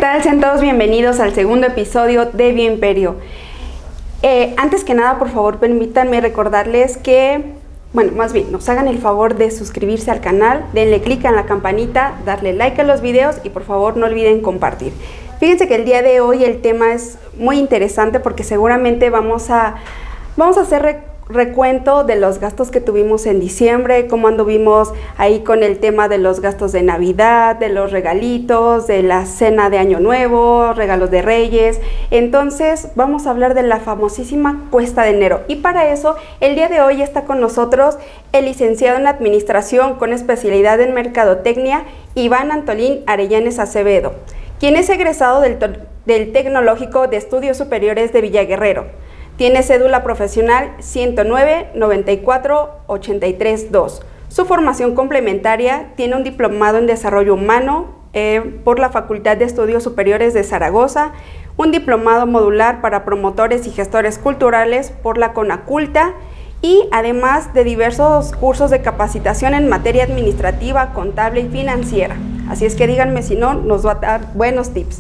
tal? Sean todos bienvenidos al segundo episodio de Bioimperio. Antes que nada, por favor, permítanme recordarles que, más bien, nos hagan el favor de suscribirse al canal, denle clic en la campanita, darle like a los videos y por favor no olviden compartir. Fíjense que el día de hoy el tema es muy interesante porque seguramente vamos a hacer recuento de los gastos que tuvimos en diciembre, cómo anduvimos ahí con el tema de los gastos de Navidad, de los regalitos, de la cena de Año Nuevo, regalos de Reyes. Entonces vamos a hablar de la famosísima cuesta de enero, y para eso el día de hoy está con nosotros el licenciado en Administración con especialidad en Mercadotecnia, Iván Antolín Arellanes Acevedo, quien es egresado del Tecnológico de Estudios Superiores de Villaguerrero. Tiene cédula profesional 109-94-83-2. Su formación complementaria tiene un diplomado en Desarrollo Humano por la Facultad de Estudios Superiores de Zaragoza, un diplomado modular para promotores y gestores culturales por la Conaculta, y además de diversos cursos de capacitación en materia administrativa, contable y financiera. Así es que díganme si no, nos va a dar buenos tips.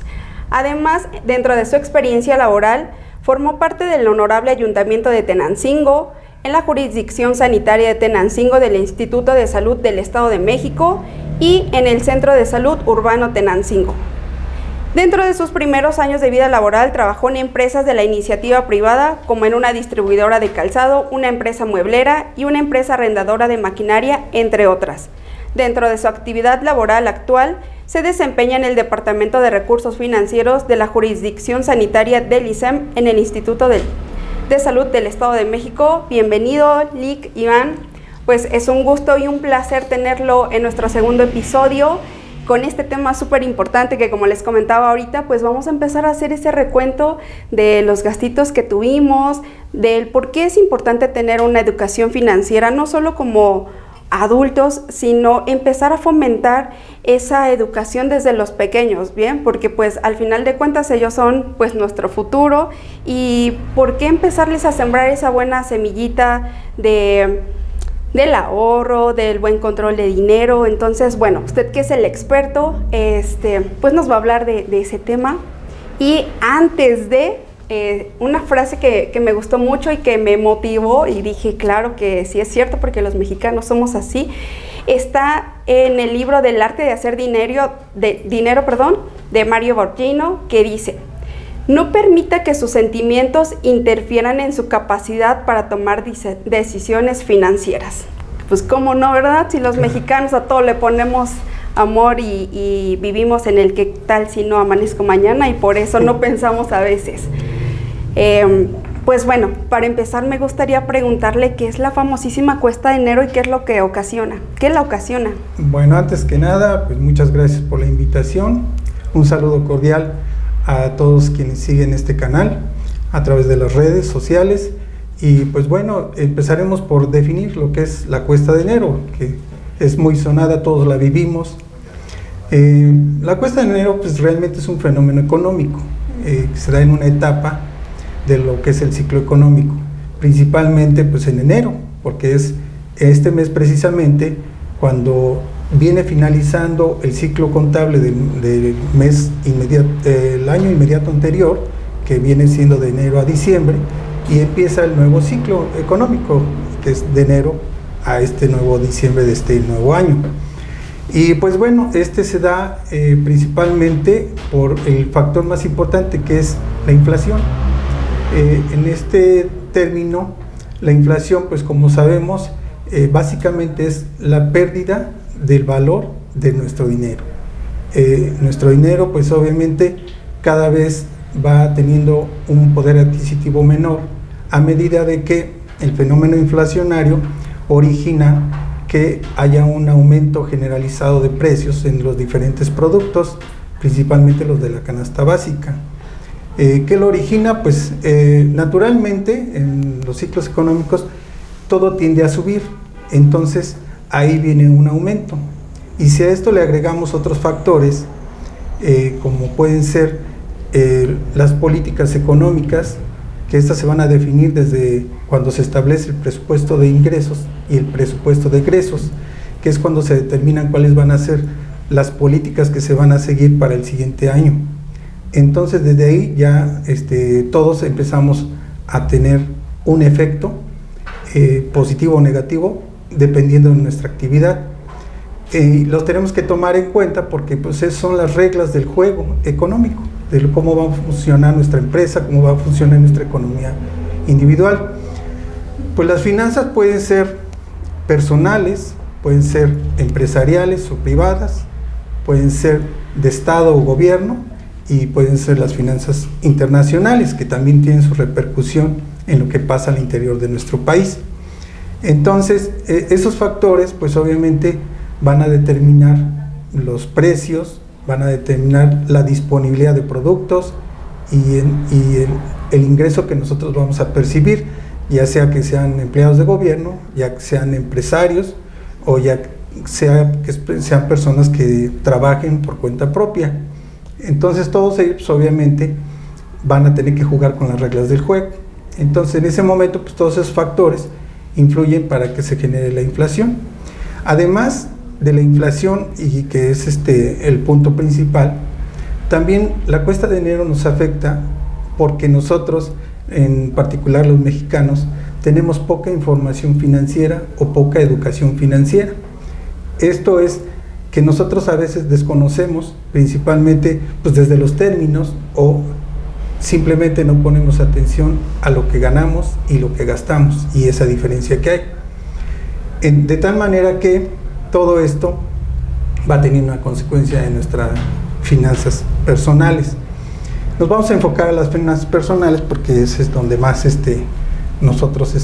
Además, dentro de su experiencia laboral, formó parte del Honorable Ayuntamiento de Tenancingo, en la jurisdicción sanitaria de Tenancingo del Instituto de Salud del Estado de México y en el Centro de Salud Urbano Tenancingo. Dentro de sus primeros años de vida laboral, trabajó en empresas de la iniciativa privada, como en una distribuidora de calzado, una empresa mueblera y una empresa arrendadora de maquinaria, entre otras. Dentro de su actividad laboral actual, se desempeña en el Departamento de Recursos Financieros de la Jurisdicción Sanitaria del ISEM en el Instituto de Salud del Estado de México. Bienvenido, Lic, Iván. Pues es un gusto y un placer tenerlo en nuestro segundo episodio con este tema súper importante que, como les comentaba ahorita, pues vamos a empezar a hacer ese recuento de los gastitos que tuvimos, del por qué es importante tener una educación financiera, no solo como adultos, sino empezar a fomentar esa educación desde los pequeños, ¿bien? Porque pues al final de cuentas ellos son pues nuestro futuro, y ¿por qué empezarles a sembrar esa buena semillita del ahorro, del buen control de dinero? Entonces, bueno, usted que es el experto, pues nos va a hablar de ese tema. Y antes de una frase que me gustó mucho y que me motivó y dije, claro que sí es cierto, porque los mexicanos somos así, está en el libro del arte de hacer dinero, de Mario Borghino, que dice: no permita que sus sentimientos interfieran en su capacidad para tomar decisiones financieras. Pues cómo no, ¿verdad? Si los mexicanos a todo le ponemos amor y vivimos en el qué tal si no amanezco mañana, y por eso no pensamos a veces. Pues bueno, para empezar me gustaría preguntarle qué es la famosísima cuesta de enero y qué es lo que ocasiona. ¿Qué la ocasiona? Bueno, antes que nada, pues muchas gracias por la invitación. Un saludo cordial a todos quienes siguen este canal a través de las redes sociales. Y pues bueno, empezaremos por definir lo que es la cuesta de enero, que es muy sonada, todos la vivimos. La cuesta de enero pues realmente es un fenómeno económico que se da en una etapa de lo que es el ciclo económico, principalmente pues en enero, porque es este mes precisamente cuando viene finalizando el ciclo contable del mes inmediato, el año inmediato anterior, que viene siendo de enero a diciembre, y empieza el nuevo ciclo económico, que es de enero a este nuevo diciembre de este nuevo año. Y pues bueno, se da principalmente por el factor más importante, que es la inflación. En este término, la inflación, pues como sabemos, básicamente es la pérdida del valor de nuestro dinero. Nuestro dinero, pues obviamente, cada vez va teniendo un poder adquisitivo menor a medida de que el fenómeno inflacionario origina que haya un aumento generalizado de precios en los diferentes productos, principalmente los de la canasta básica. ¿Qué lo origina? Pues naturalmente en los ciclos económicos todo tiende a subir, entonces ahí viene un aumento. Y si a esto le agregamos otros factores, como pueden ser las políticas económicas, que estas se van a definir desde cuando se establece el presupuesto de ingresos y el presupuesto de egresos, que es cuando se determinan cuáles van a ser las políticas que se van a seguir para el siguiente año. Entonces desde ahí ya todos empezamos a tener un efecto positivo o negativo dependiendo de nuestra actividad. Los tenemos que tomar en cuenta porque pues esas son las reglas del juego económico, de cómo va a funcionar nuestra empresa, cómo va a funcionar nuestra economía individual. Pues las finanzas pueden ser personales, pueden ser empresariales o privadas, pueden ser de Estado o gobierno, y pueden ser las finanzas internacionales, que también tienen su repercusión en lo que pasa al interior de nuestro país. Entonces, esos factores, pues obviamente van a determinar los precios, van a determinar la disponibilidad de productos y el ingreso que nosotros vamos a percibir, ya sea que sean empleados de gobierno, ya que sean empresarios, o ya sea que sean personas que trabajen por cuenta propia. Entonces todos ellos obviamente van a tener que jugar con las reglas del juego. Entonces en ese momento pues todos esos factores influyen para que se genere la inflación. Además de la inflación, y que es el punto principal, también la cuesta de enero nos afecta porque nosotros, en particular los mexicanos, tenemos poca información financiera o poca educación financiera. Esto es que nosotros a veces desconocemos, principalmente pues desde los términos, o simplemente no ponemos atención a lo que ganamos y lo que gastamos, y esa diferencia que hay. De tal manera que todo esto va a tener una consecuencia en nuestras finanzas personales. Nos vamos a enfocar a las finanzas personales porque ese es donde más nosotros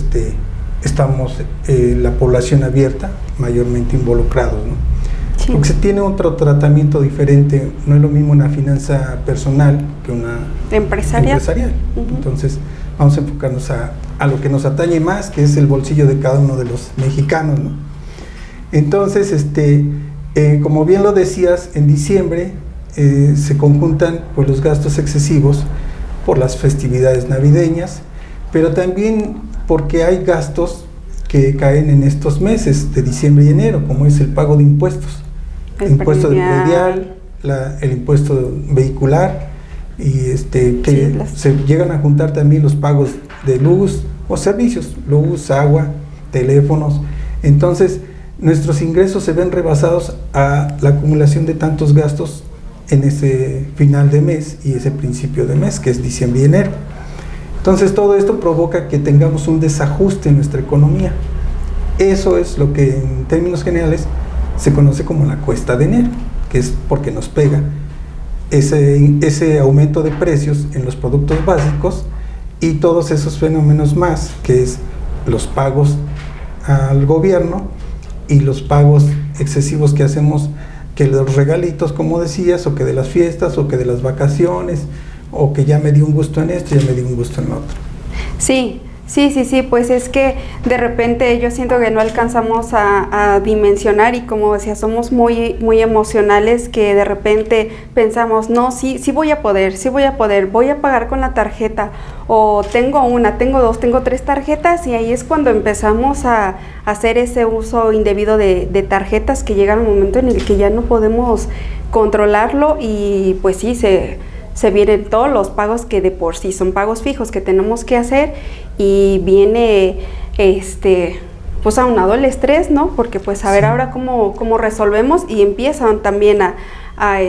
estamos, la población abierta, mayormente involucrados, ¿no? Sí. Porque se tiene otro tratamiento diferente, no es lo mismo una finanza personal que una empresarial. Entonces vamos a enfocarnos a lo que nos atañe más, que es el bolsillo de cada uno de los mexicanos, ¿no? Entonces, como bien lo decías, en diciembre se conjuntan pues los gastos excesivos por las festividades navideñas, pero también porque hay gastos que caen en estos meses de diciembre y enero, como es el pago de impuestos, el impuesto del predial, el impuesto vehicular, y se llegan a juntar también los pagos de luz o servicios, luz, agua, teléfonos. Entonces nuestros ingresos se ven rebasados a la acumulación de tantos gastos en ese final de mes y ese principio de mes, que es diciembre y enero. Entonces todo esto provoca que tengamos un desajuste en nuestra economía. Eso es lo que en términos generales se conoce como la cuesta de enero, que es porque nos pega ese aumento de precios en los productos básicos y todos esos fenómenos más, que es los pagos al gobierno y los pagos excesivos que hacemos, que los regalitos, como decías, o que de las fiestas, o que de las vacaciones, o que ya me di un gusto en esto, ya me di un gusto en lo otro. Sí, pues es que de repente yo siento que no alcanzamos a dimensionar, y como decía, somos muy emocionales, que de repente pensamos, no, sí voy a poder, voy a pagar con la tarjeta, o tengo una, tengo dos, tengo tres tarjetas, y ahí es cuando empezamos a hacer ese uso indebido de tarjetas, que llega un momento en el que ya no podemos controlarlo, y pues sí, se vienen todos los pagos que de por sí son pagos fijos que tenemos que hacer, y viene pues aunado el estrés, ¿no? Porque pues a ver ahora cómo resolvemos, y empiezan también a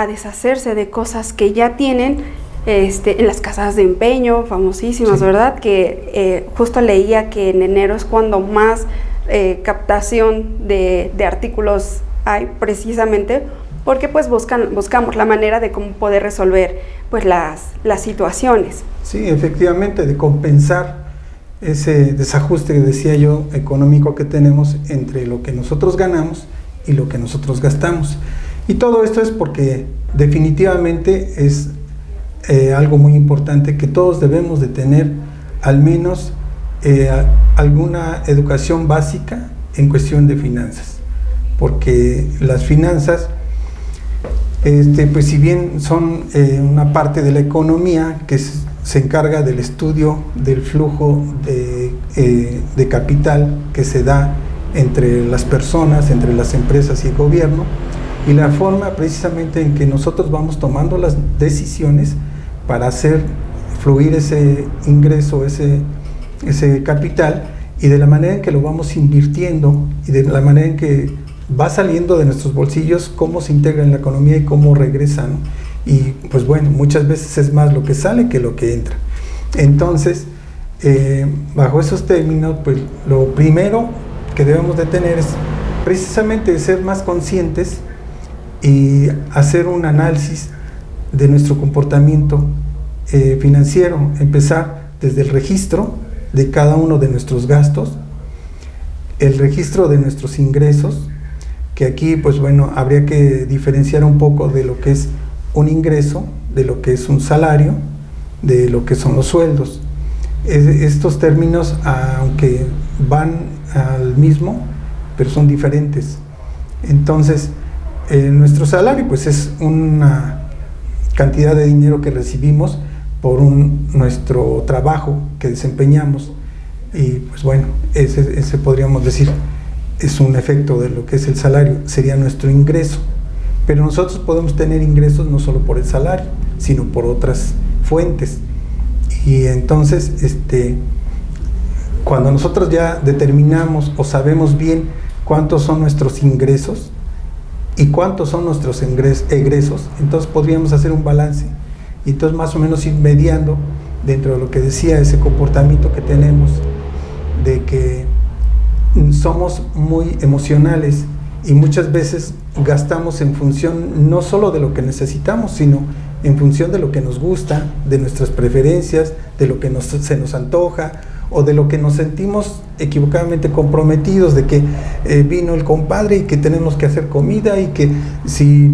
deshacerse de cosas que ya tienen en las casas de empeño famosísimas, sí. ¿Verdad? Que justo leía que en enero es cuando más captación de artículos hay, precisamente porque pues buscamos la manera de cómo poder resolver pues las situaciones. Sí, efectivamente, de compensar ese desajuste que decía yo económico que tenemos entre lo que nosotros ganamos y lo que nosotros gastamos. Y todo esto es porque definitivamente es algo muy importante, que todos debemos de tener al menos alguna educación básica en cuestión de finanzas, porque las finanzas pues si bien son una parte de la economía que se encarga del estudio del flujo de capital que se da entre las personas, entre las empresas y el gobierno, y la forma precisamente en que nosotros vamos tomando las decisiones para hacer fluir ese ingreso, ese capital, y de la manera en que lo vamos invirtiendo y de la manera en que va saliendo de nuestros bolsillos, cómo se integra en la economía y cómo regresa, ¿no? Y pues bueno, muchas veces es más lo que sale que lo que entra. Entonces, bajo esos términos, pues lo primero que debemos de tener es precisamente ser más conscientes y hacer un análisis de nuestro comportamiento financiero, empezar desde el registro de cada uno de nuestros gastos, el registro de nuestros ingresos, que aquí pues bueno, habría que diferenciar un poco de lo que es un ingreso, de lo que es un salario, de lo que son los sueldos. Estos términos, aunque van al mismo, pero son diferentes. Entonces, nuestro salario pues es una cantidad de dinero que recibimos por nuestro trabajo que desempeñamos, y pues bueno, ese podríamos decir es un efecto de lo que es el salario, sería nuestro ingreso. Pero nosotros podemos tener ingresos no solo por el salario, sino por otras fuentes. Y entonces, cuando nosotros ya determinamos o sabemos bien cuántos son nuestros ingresos y cuántos son nuestros egresos, entonces podríamos hacer un balance y entonces más o menos ir mediando dentro de lo que decía ese comportamiento que tenemos, de que somos muy emocionales y muchas veces gastamos en función no solo de lo que necesitamos, sino en función de lo que nos gusta, de nuestras preferencias, de lo que se nos antoja, o de lo que nos sentimos equivocadamente comprometidos, de que vino el compadre y que tenemos que hacer comida, y que si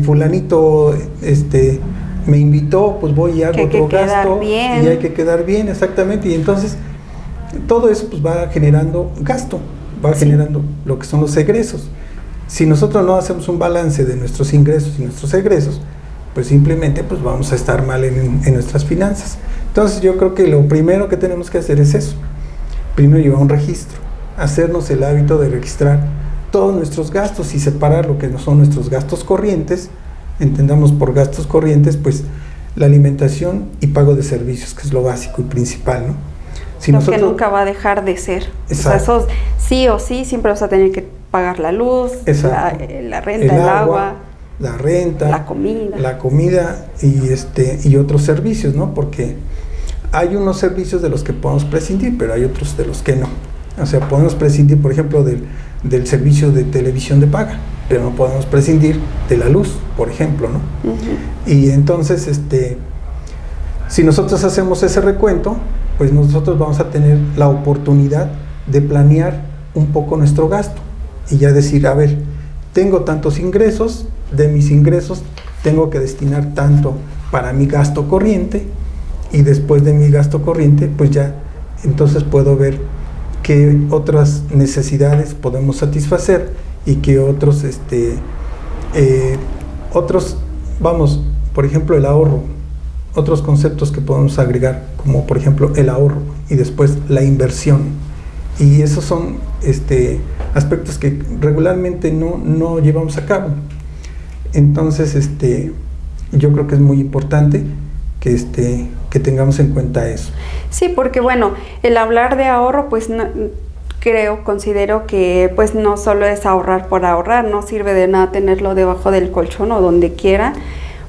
fulanito me invitó, pues voy y hago otro gasto, y hay que quedar bien, exactamente. Y entonces todo eso pues va generando gasto, va generando lo que son los egresos. Si nosotros no hacemos un balance de nuestros ingresos y nuestros egresos, pues simplemente pues vamos a estar mal en nuestras finanzas. Entonces yo creo que lo primero que tenemos que hacer es eso. Primero llevar un registro, hacernos el hábito de registrar todos nuestros gastos y separar lo que no son nuestros gastos corrientes. Entendamos por gastos corrientes pues la alimentación y pago de servicios, que es lo básico y principal, ¿no? Si lo que nunca va a dejar de ser. O sea, eso sí o sí siempre vas a tener que pagar la luz, la renta, el agua, la renta, la comida y otros servicios, ¿no? Porque hay unos servicios de los que podemos prescindir, pero hay otros de los que no. O sea, podemos prescindir, por ejemplo, del servicio de televisión de paga, pero no podemos prescindir de la luz, por ejemplo, ¿no? Uh-huh. Y entonces, si nosotros hacemos ese recuento, pues nosotros vamos a tener la oportunidad de planear un poco nuestro gasto y ya decir, a ver, tengo tantos ingresos, de mis ingresos tengo que destinar tanto para mi gasto corriente, y después de mi gasto corriente pues ya entonces puedo ver qué otras necesidades podemos satisfacer y qué otros por ejemplo el ahorro, otros conceptos que podemos agregar, como por ejemplo el ahorro y después la inversión. Y esos son aspectos que regularmente no llevamos a cabo. Entonces yo creo que es muy importante que tengamos en cuenta eso. Sí, porque bueno, el hablar de ahorro pues no, considero que pues no solo es ahorrar por ahorrar, no sirve de nada tenerlo debajo del colchón o donde quiera,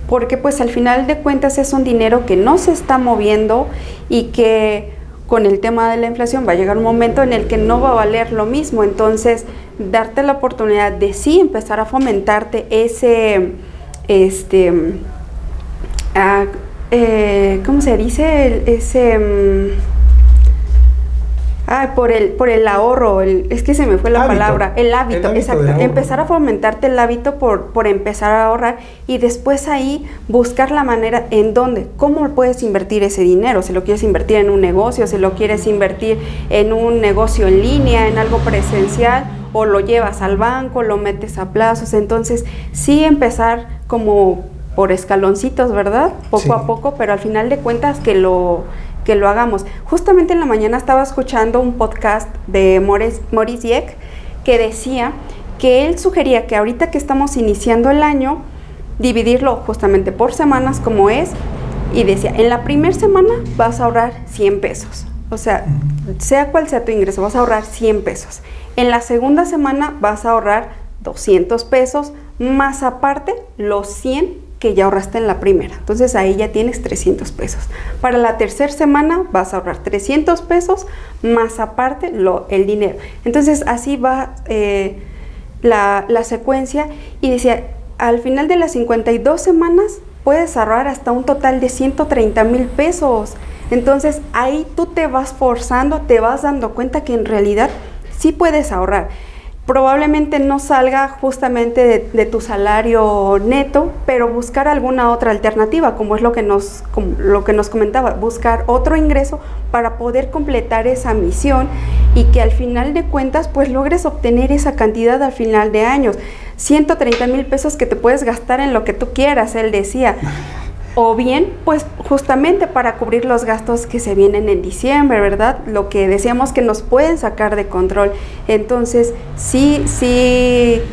porque pues al final de cuentas es un dinero que no se está moviendo y que con el tema de la inflación va a llegar un momento en el que no va a valer lo mismo. Entonces darte la oportunidad de sí empezar a fomentarte ese ¿cómo se dice? Por el ahorro, es que se me fue la palabra, el hábito, exacto, empezar a fomentarte el hábito por empezar a ahorrar, y después ahí buscar la manera en dónde, cómo puedes invertir ese dinero, si lo quieres invertir en un negocio, si lo quieres invertir en un negocio en línea, en algo presencial, o lo llevas al banco, lo metes a plazos. Entonces sí empezar como por escaloncitos, ¿verdad? Poco a poco, pero al final de cuentas que lo hagamos. Justamente en la mañana estaba escuchando un podcast de Maurice Dieck que decía que él sugería que ahorita que estamos iniciando el año, dividirlo justamente por semanas como es, y decía, en la primera semana vas a ahorrar 100 pesos. O sea, sea cual sea tu ingreso, vas a ahorrar 100 pesos. En la segunda semana vas a ahorrar 200 pesos, más aparte los 100 que ya ahorraste en la primera. Entonces ahí ya tienes 300 pesos. Para la tercera semana vas a ahorrar 300 pesos, más aparte el dinero. Entonces así va la secuencia, y decía, al final de las 52 semanas puedes ahorrar hasta un total de 130,000 pesos. Entonces ahí tú te vas forzando, te vas dando cuenta que en realidad sí puedes ahorrar. Probablemente no salga justamente de tu salario neto, pero buscar alguna otra alternativa, como es lo que nos comentaba, buscar otro ingreso para poder completar esa misión, y que al final de cuentas pues logres obtener esa cantidad al final de años. 130,000 pesos que te puedes gastar en lo que tú quieras, él decía. O bien, pues justamente para cubrir los gastos que se vienen en diciembre, ¿verdad? Lo que decíamos que nos pueden sacar de control. Entonces, sí,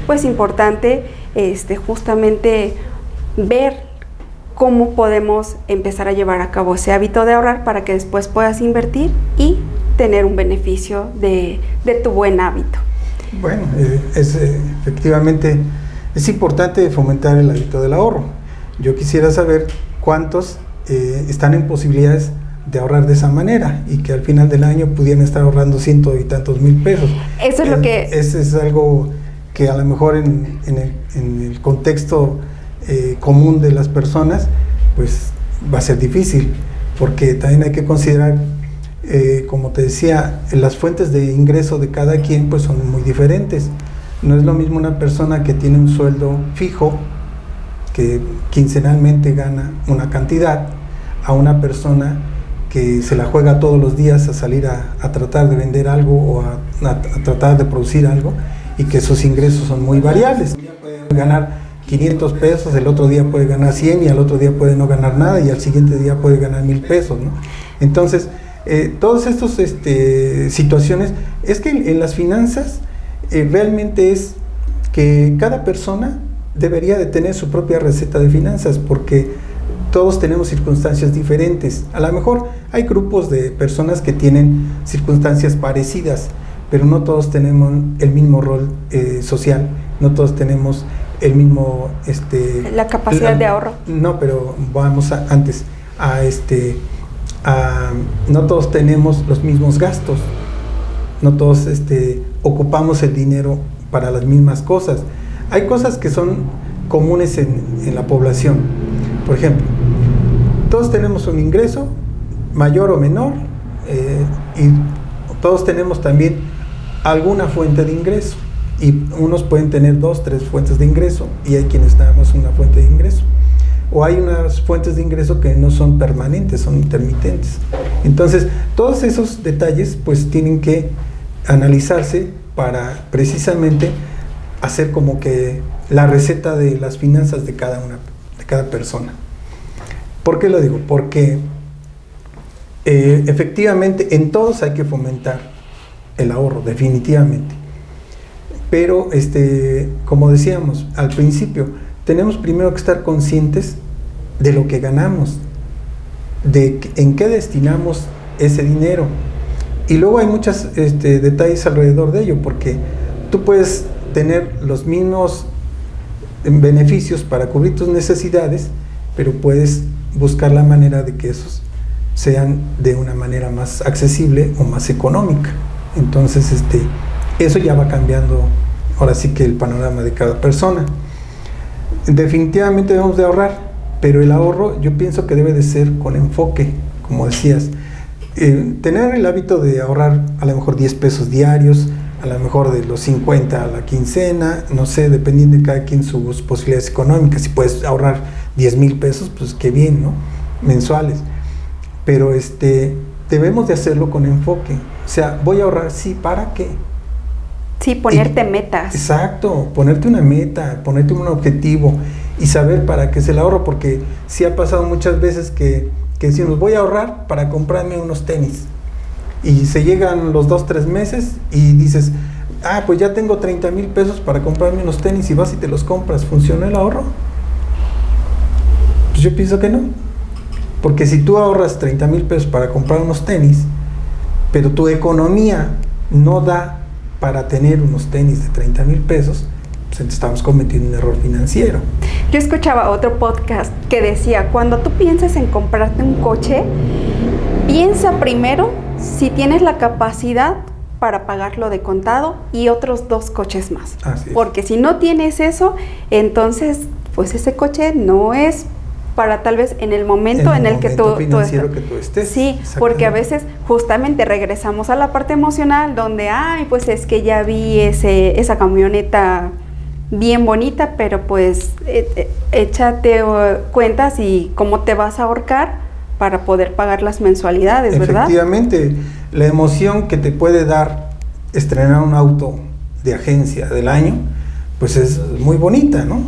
pues importante justamente ver cómo podemos empezar a llevar a cabo ese hábito de ahorrar para que después puedas invertir y tener un beneficio de tu buen hábito. Bueno, efectivamente es importante fomentar el hábito del ahorro. Yo quisiera saber cuántos están en posibilidades de ahorrar de esa manera, y que al final del año pudieran estar ahorrando 100 y tantos mil pesos. Eso es lo que... Eso es algo que a lo mejor en el contexto común de las personas, pues va a ser difícil, porque también hay que considerar, como te decía, las fuentes de ingreso de cada quien pues son muy diferentes. No es lo mismo una persona que tiene un sueldo fijo, que quincenalmente gana una cantidad, a una persona que se la juega todos los días a salir a tratar de vender algo o a tratar de producir algo, y que sus ingresos son muy variables. Un día puede ganar 500 pesos, el otro día puede ganar 100, y al otro día puede no ganar nada, y al siguiente día puede ganar 1,000 pesos, ¿no? Entonces, todas estas situaciones, es que en las finanzas realmente es que cada persona debería de tener su propia receta de finanzas, porque todos tenemos circunstancias diferentes. A lo mejor hay grupos de personas que tienen circunstancias parecidas, pero no todos tenemos el mismo rol social, no todos tenemos el mismo... la capacidad de ahorro. No, pero vamos antes, no todos tenemos los mismos gastos, no todos ocupamos el dinero para las mismas cosas. Hay cosas que son comunes en la población. Por ejemplo, todos tenemos un ingreso, mayor o menor, y todos tenemos también alguna fuente de ingreso. Y unos pueden tener 2, 3 fuentes de ingreso, y hay quienes nada más una fuente de ingreso. O hay unas fuentes de ingreso que no son permanentes, son intermitentes. Entonces, todos esos detalles pues tienen que analizarse para precisamente hacer como que la receta de las finanzas de cada persona. ¿Por qué lo digo? Porque efectivamente en todos hay que fomentar el ahorro, definitivamente. Pero como decíamos al principio, tenemos primero que estar conscientes de lo que ganamos, de en qué destinamos ese dinero. Y luego hay muchos detalles alrededor de ello, porque tú puedes tener los mismos beneficios para cubrir tus necesidades, pero puedes buscar la manera de que esos sean de una manera más accesible o más económica. Entonces eso ya va cambiando ahora sí que el panorama de cada persona. Definitivamente debemos de ahorrar, pero el ahorro yo pienso que debe de ser con enfoque, como decías. Tener el hábito de ahorrar a lo mejor 10 pesos diarios, a lo mejor de los 50 a la quincena, no sé, dependiendo de cada quien sus posibilidades económicas. Si puedes ahorrar 10,000 pesos, pues qué bien, ¿no? Mensuales. Pero debemos de hacerlo con enfoque. O sea, voy a ahorrar, sí, ¿para qué? Sí, ponerte metas. Exacto, ponerte una meta, ponerte un objetivo y saber para qué es el ahorro, porque sí ha pasado muchas veces que decimos, voy a ahorrar para comprarme unos tenis. Y se llegan los 2-3 meses y dices, pues ya tengo 30,000 pesos para comprarme unos tenis y vas y te los compras, ¿funcionó el ahorro? Pues yo pienso que no, porque si tú ahorras 30,000 pesos para comprar unos tenis, pero tu economía no da para tener unos tenis de 30,000 pesos, pues estamos cometiendo un error financiero. Yo escuchaba otro podcast que decía, cuando tú pienses en comprarte un coche, piensa primero si tienes la capacidad para pagarlo de contado y otros 2 coches más. Así es. Porque si no tienes eso, entonces pues ese coche no es para tal vez en el momento en el que tú financiero que tú estés. Sí, porque a veces justamente regresamos a la parte emocional donde, pues es que ya vi esa camioneta bien bonita, pero pues échate cuentas y cómo te vas a ahorcar para poder pagar las mensualidades, ¿verdad? Efectivamente, la emoción que te puede dar estrenar un auto de agencia del año, pues es muy bonita, ¿no?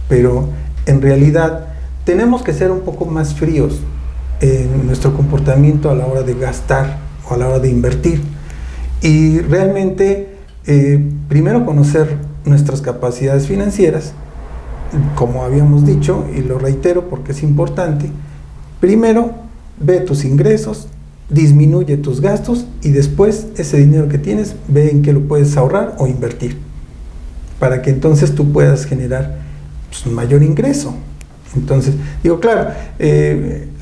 Pero en realidad tenemos que ser un poco más fríos en nuestro comportamiento a la hora de gastar o a la hora de invertir. Y realmente, primero conocer nuestras capacidades financieras, como habíamos dicho, y lo reitero porque es importante. Primero, ve tus ingresos, disminuye tus gastos y después ese dinero que tienes, ve en qué lo puedes ahorrar o invertir, para que entonces tú puedas generar pues, un mayor ingreso. Entonces, digo, claro,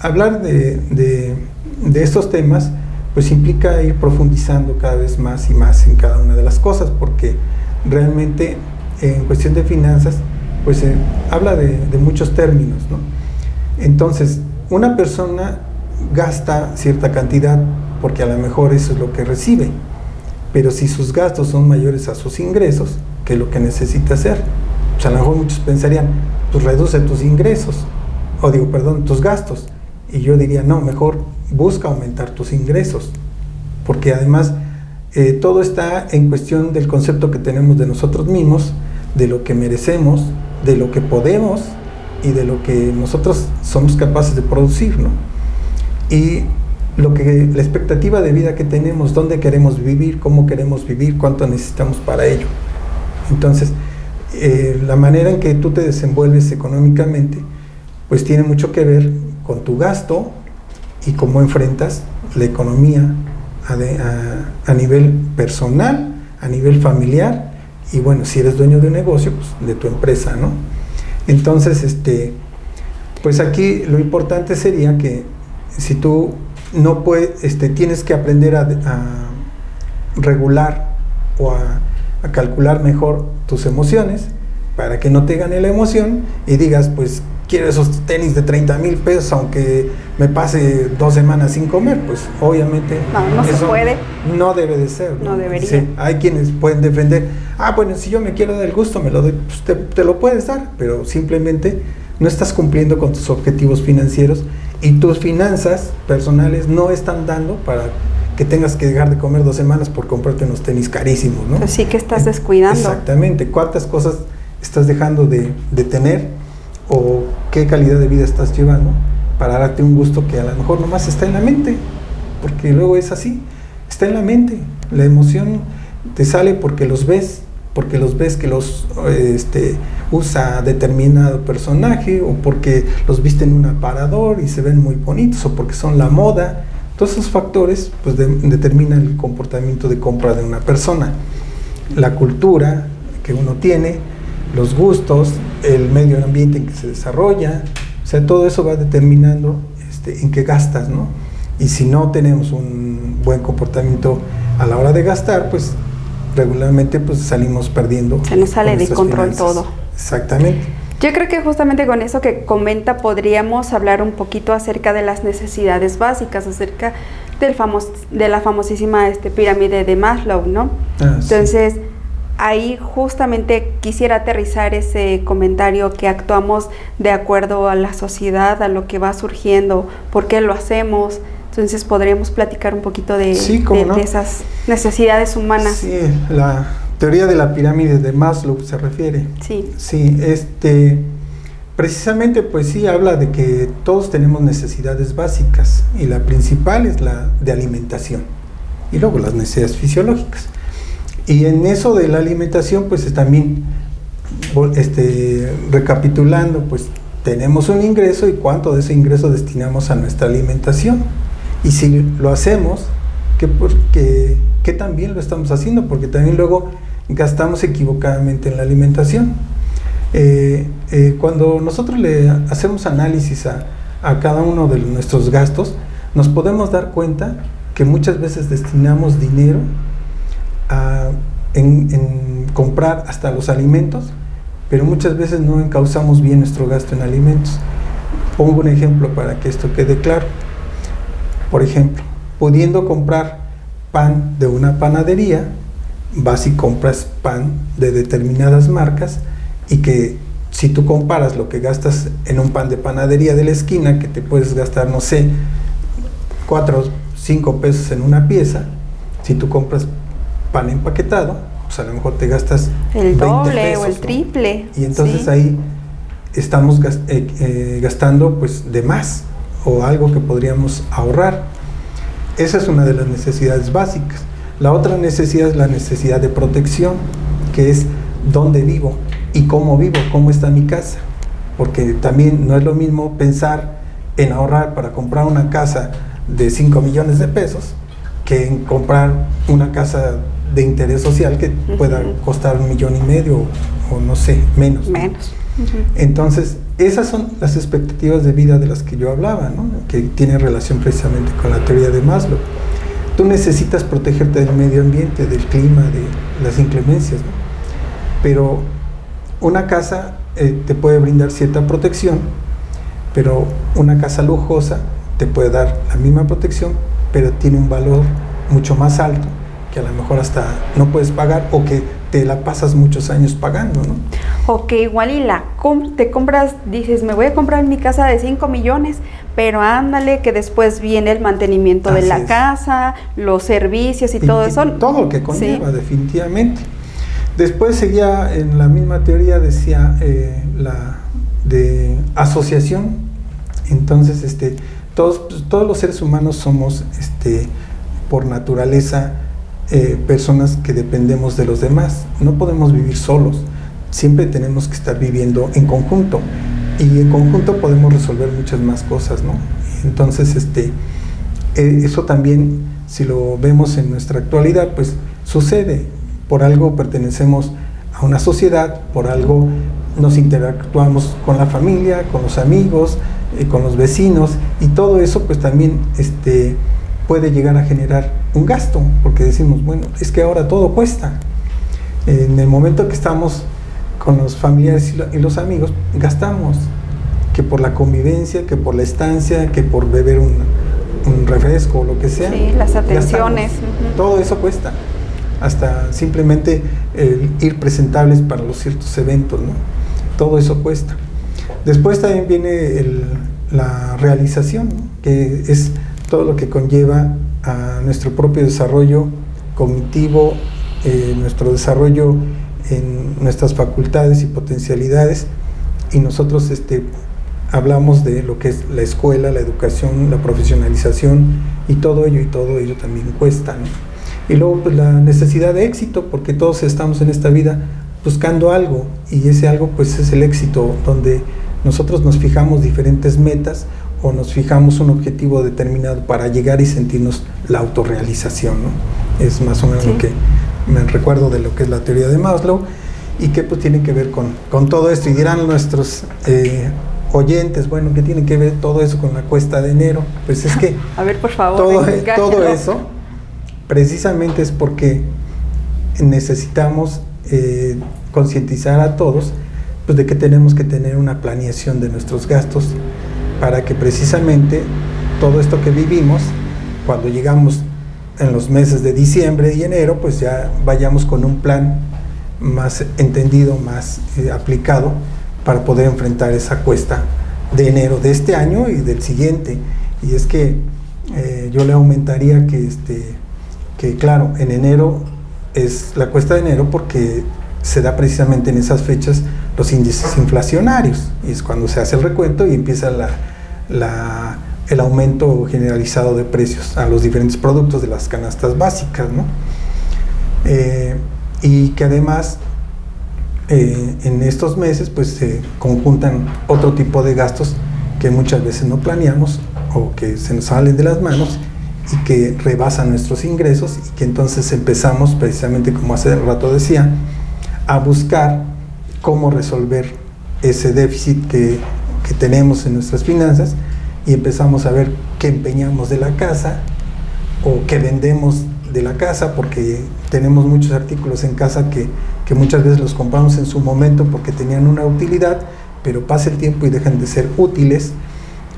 hablar de estos temas pues implica ir profundizando cada vez más y más en cada una de las cosas, porque realmente en cuestión de finanzas pues habla de muchos términos, ¿no? Entonces, una persona gasta cierta cantidad porque a lo mejor eso es lo que recibe, pero si sus gastos son mayores a sus ingresos, ¿qué es lo que necesita hacer? Pues a lo mejor muchos pensarían, pues reduce tus ingresos, tus gastos. Y yo diría, no, mejor busca aumentar tus ingresos, porque además todo está en cuestión del concepto que tenemos de nosotros mismos, de lo que merecemos, de lo que podemos y de lo que nosotros somos capaces de producir, ¿no? Y la expectativa de vida que tenemos, dónde queremos vivir, cómo queremos vivir, cuánto necesitamos para ello. Entonces, la manera en que tú te desenvuelves económicamente, pues tiene mucho que ver con tu gasto y cómo enfrentas la economía a nivel personal, a nivel familiar, y bueno, si eres dueño de un negocio, pues de tu empresa, ¿no? Entonces, pues aquí lo importante sería que si tú no puedes, tienes que aprender a regular o a calcular mejor tus emociones para que no te gane la emoción y digas, pues quiero esos tenis de 30,000 pesos aunque me pase 2 semanas sin comer. Pues obviamente no se puede, no debe de ser, no debería. Sí, hay quienes pueden defender, bueno, si yo me quiero dar el gusto me lo doy, pues te lo puedes dar, pero simplemente no estás cumpliendo con tus objetivos financieros y tus finanzas personales no están dando para que tengas que dejar de comer 2 semanas por comprarte unos tenis carísimos, ¿no? Así que estás descuidando. Exactamente. ¿Cuántas cosas estás dejando de tener o qué calidad de vida estás llevando para darte un gusto que a lo mejor nomás está en la mente? Porque luego es así, está en la mente. La emoción te sale porque los ves que los usa determinado personaje, o porque los viste en un aparador y se ven muy bonitos, o porque son la moda. Todos esos factores pues determinan el comportamiento de compra de una persona. La cultura que uno tiene, los gustos, el medio ambiente en que se desarrolla, o sea, todo eso va determinando en qué gastas, ¿no? Y si no tenemos un buen comportamiento a la hora de gastar, pues regularmente pues salimos perdiendo. Se nos sale de control finanzas. todo. Exactamente. Yo creo que justamente con eso que comenta podríamos hablar un poquito acerca de las necesidades básicas, acerca de la famosísima pirámide de Maslow, ¿no? Entonces, sí. Ahí justamente quisiera aterrizar ese comentario, que actuamos de acuerdo a la sociedad, a lo que va surgiendo, por qué lo hacemos. Entonces podríamos platicar un poquito de esas necesidades humanas. Sí, la teoría de la pirámide de Maslow se refiere. Sí. Sí, precisamente pues sí habla de que todos tenemos necesidades básicas y la principal es la de alimentación y luego las necesidades fisiológicas. Y en eso de la alimentación, pues también recapitulando, pues tenemos un ingreso y cuánto de ese ingreso destinamos a nuestra alimentación. Y si lo hacemos, ¿qué también lo estamos haciendo? Porque también luego gastamos equivocadamente en la alimentación. Cuando nosotros le hacemos análisis a cada uno de nuestros gastos, nos podemos dar cuenta que muchas veces destinamos dinero en comprar hasta los alimentos, pero muchas veces no encauzamos bien nuestro gasto en alimentos. Pongo un ejemplo para que esto quede claro. Por ejemplo, pudiendo comprar pan de una panadería, vas y compras pan de determinadas marcas, y que si tú comparas lo que gastas en un pan de panadería de la esquina, que te puedes gastar, no sé, 4 o 5 pesos en una pieza, si tú compras pan empaquetado, pues a lo mejor te gastas el 20 doble pesos, o el ¿no? triple. Y entonces sí. ahí estamos gastando pues de más, o algo que podríamos ahorrar. Esa es una de las necesidades básicas. La otra necesidad es la necesidad de protección, que es dónde vivo y cómo vivo, cómo está mi casa. Porque también no es lo mismo pensar en ahorrar para comprar una casa de 5 millones de pesos que en comprar una casa de interés social que pueda costar 1,5 millones o no sé, menos. Entonces, esas son las expectativas de vida de las que yo hablaba, ¿no? Que tiene relación precisamente con la teoría de Maslow. Tú necesitas protegerte del medio ambiente, del clima, de las inclemencias, ¿no? Pero una casa te puede brindar cierta protección, pero una casa lujosa te puede dar la misma protección, pero tiene un valor mucho más alto, que a lo mejor hasta no puedes pagar, o que te la pasas muchos años pagando, ¿no? O que igual te compras, dices, me voy a comprar mi casa de 5 millones, pero ándale que después viene el mantenimiento de la casa, los servicios y todo eso. Todo lo que conlleva, definitivamente. Después seguía en la misma teoría, decía la de asociación. Entonces, todos los seres humanos somos, por naturaleza, personas que dependemos de los demás. No podemos vivir solos. Siempre tenemos que estar viviendo en conjunto. Y en conjunto podemos resolver muchas más cosas, ¿no? Entonces, eso también, si lo vemos en nuestra actualidad, pues sucede. Por algo pertenecemos a una sociedad, por algo nos interactuamos con la familia, con los amigos, con los vecinos, y todo eso pues también puede llegar a generar un gasto, porque decimos, bueno, es que ahora todo cuesta. En el momento que estamos con los familiares y los amigos, gastamos, que por la convivencia, que por la estancia, que por beber un refresco o lo que sea. Sí, las atenciones. Todo eso cuesta. Hasta simplemente ir presentables para los ciertos eventos, ¿no? Todo eso cuesta. Después también viene la realización, ¿no? Que es todo lo que conlleva a nuestro propio desarrollo cognitivo, nuestro desarrollo en nuestras facultades y potencialidades, y nosotros hablamos de lo que es la escuela, la educación, la profesionalización, y todo ello también cuesta, ¿no? Y luego pues la necesidad de éxito, porque todos estamos en esta vida buscando algo, y ese algo pues es el éxito, donde nosotros nos fijamos diferentes metas o nos fijamos un objetivo determinado para llegar y sentirnos la autorrealización, ¿no? Es más o menos lo que me recuerdo de lo que es la teoría de Maslow, y que pues tiene que ver con todo esto. Y dirán nuestros oyentes, bueno, ¿qué tiene que ver todo eso con la cuesta de enero? Pues es que a ver, por favor, todo eso precisamente es porque necesitamos concientizar a todos pues de que tenemos que tener una planeación de nuestros gastos, para que precisamente todo esto que vivimos, cuando llegamos en los meses de diciembre y enero, pues ya vayamos con un plan más entendido, más aplicado, para poder enfrentar esa cuesta de enero de este año y del siguiente. Y es que yo le aumentaría que claro, en enero es la cuesta de enero porque se da precisamente en esas fechas los índices inflacionarios, y es cuando se hace el recuento y empieza el aumento generalizado de precios a los diferentes productos de las canastas básicas, ¿no? y que además en estos meses pues se conjuntan otro tipo de gastos que muchas veces no planeamos o que se nos salen de las manos y que rebasan nuestros ingresos, y que entonces empezamos, precisamente como hace rato decía, a buscar cómo resolver ese déficit que tenemos en nuestras finanzas, y empezamos a ver qué empeñamos de la casa o qué vendemos de la casa, porque tenemos muchos artículos en casa que muchas veces los compramos en su momento porque tenían una utilidad, pero pasa el tiempo y dejan de ser útiles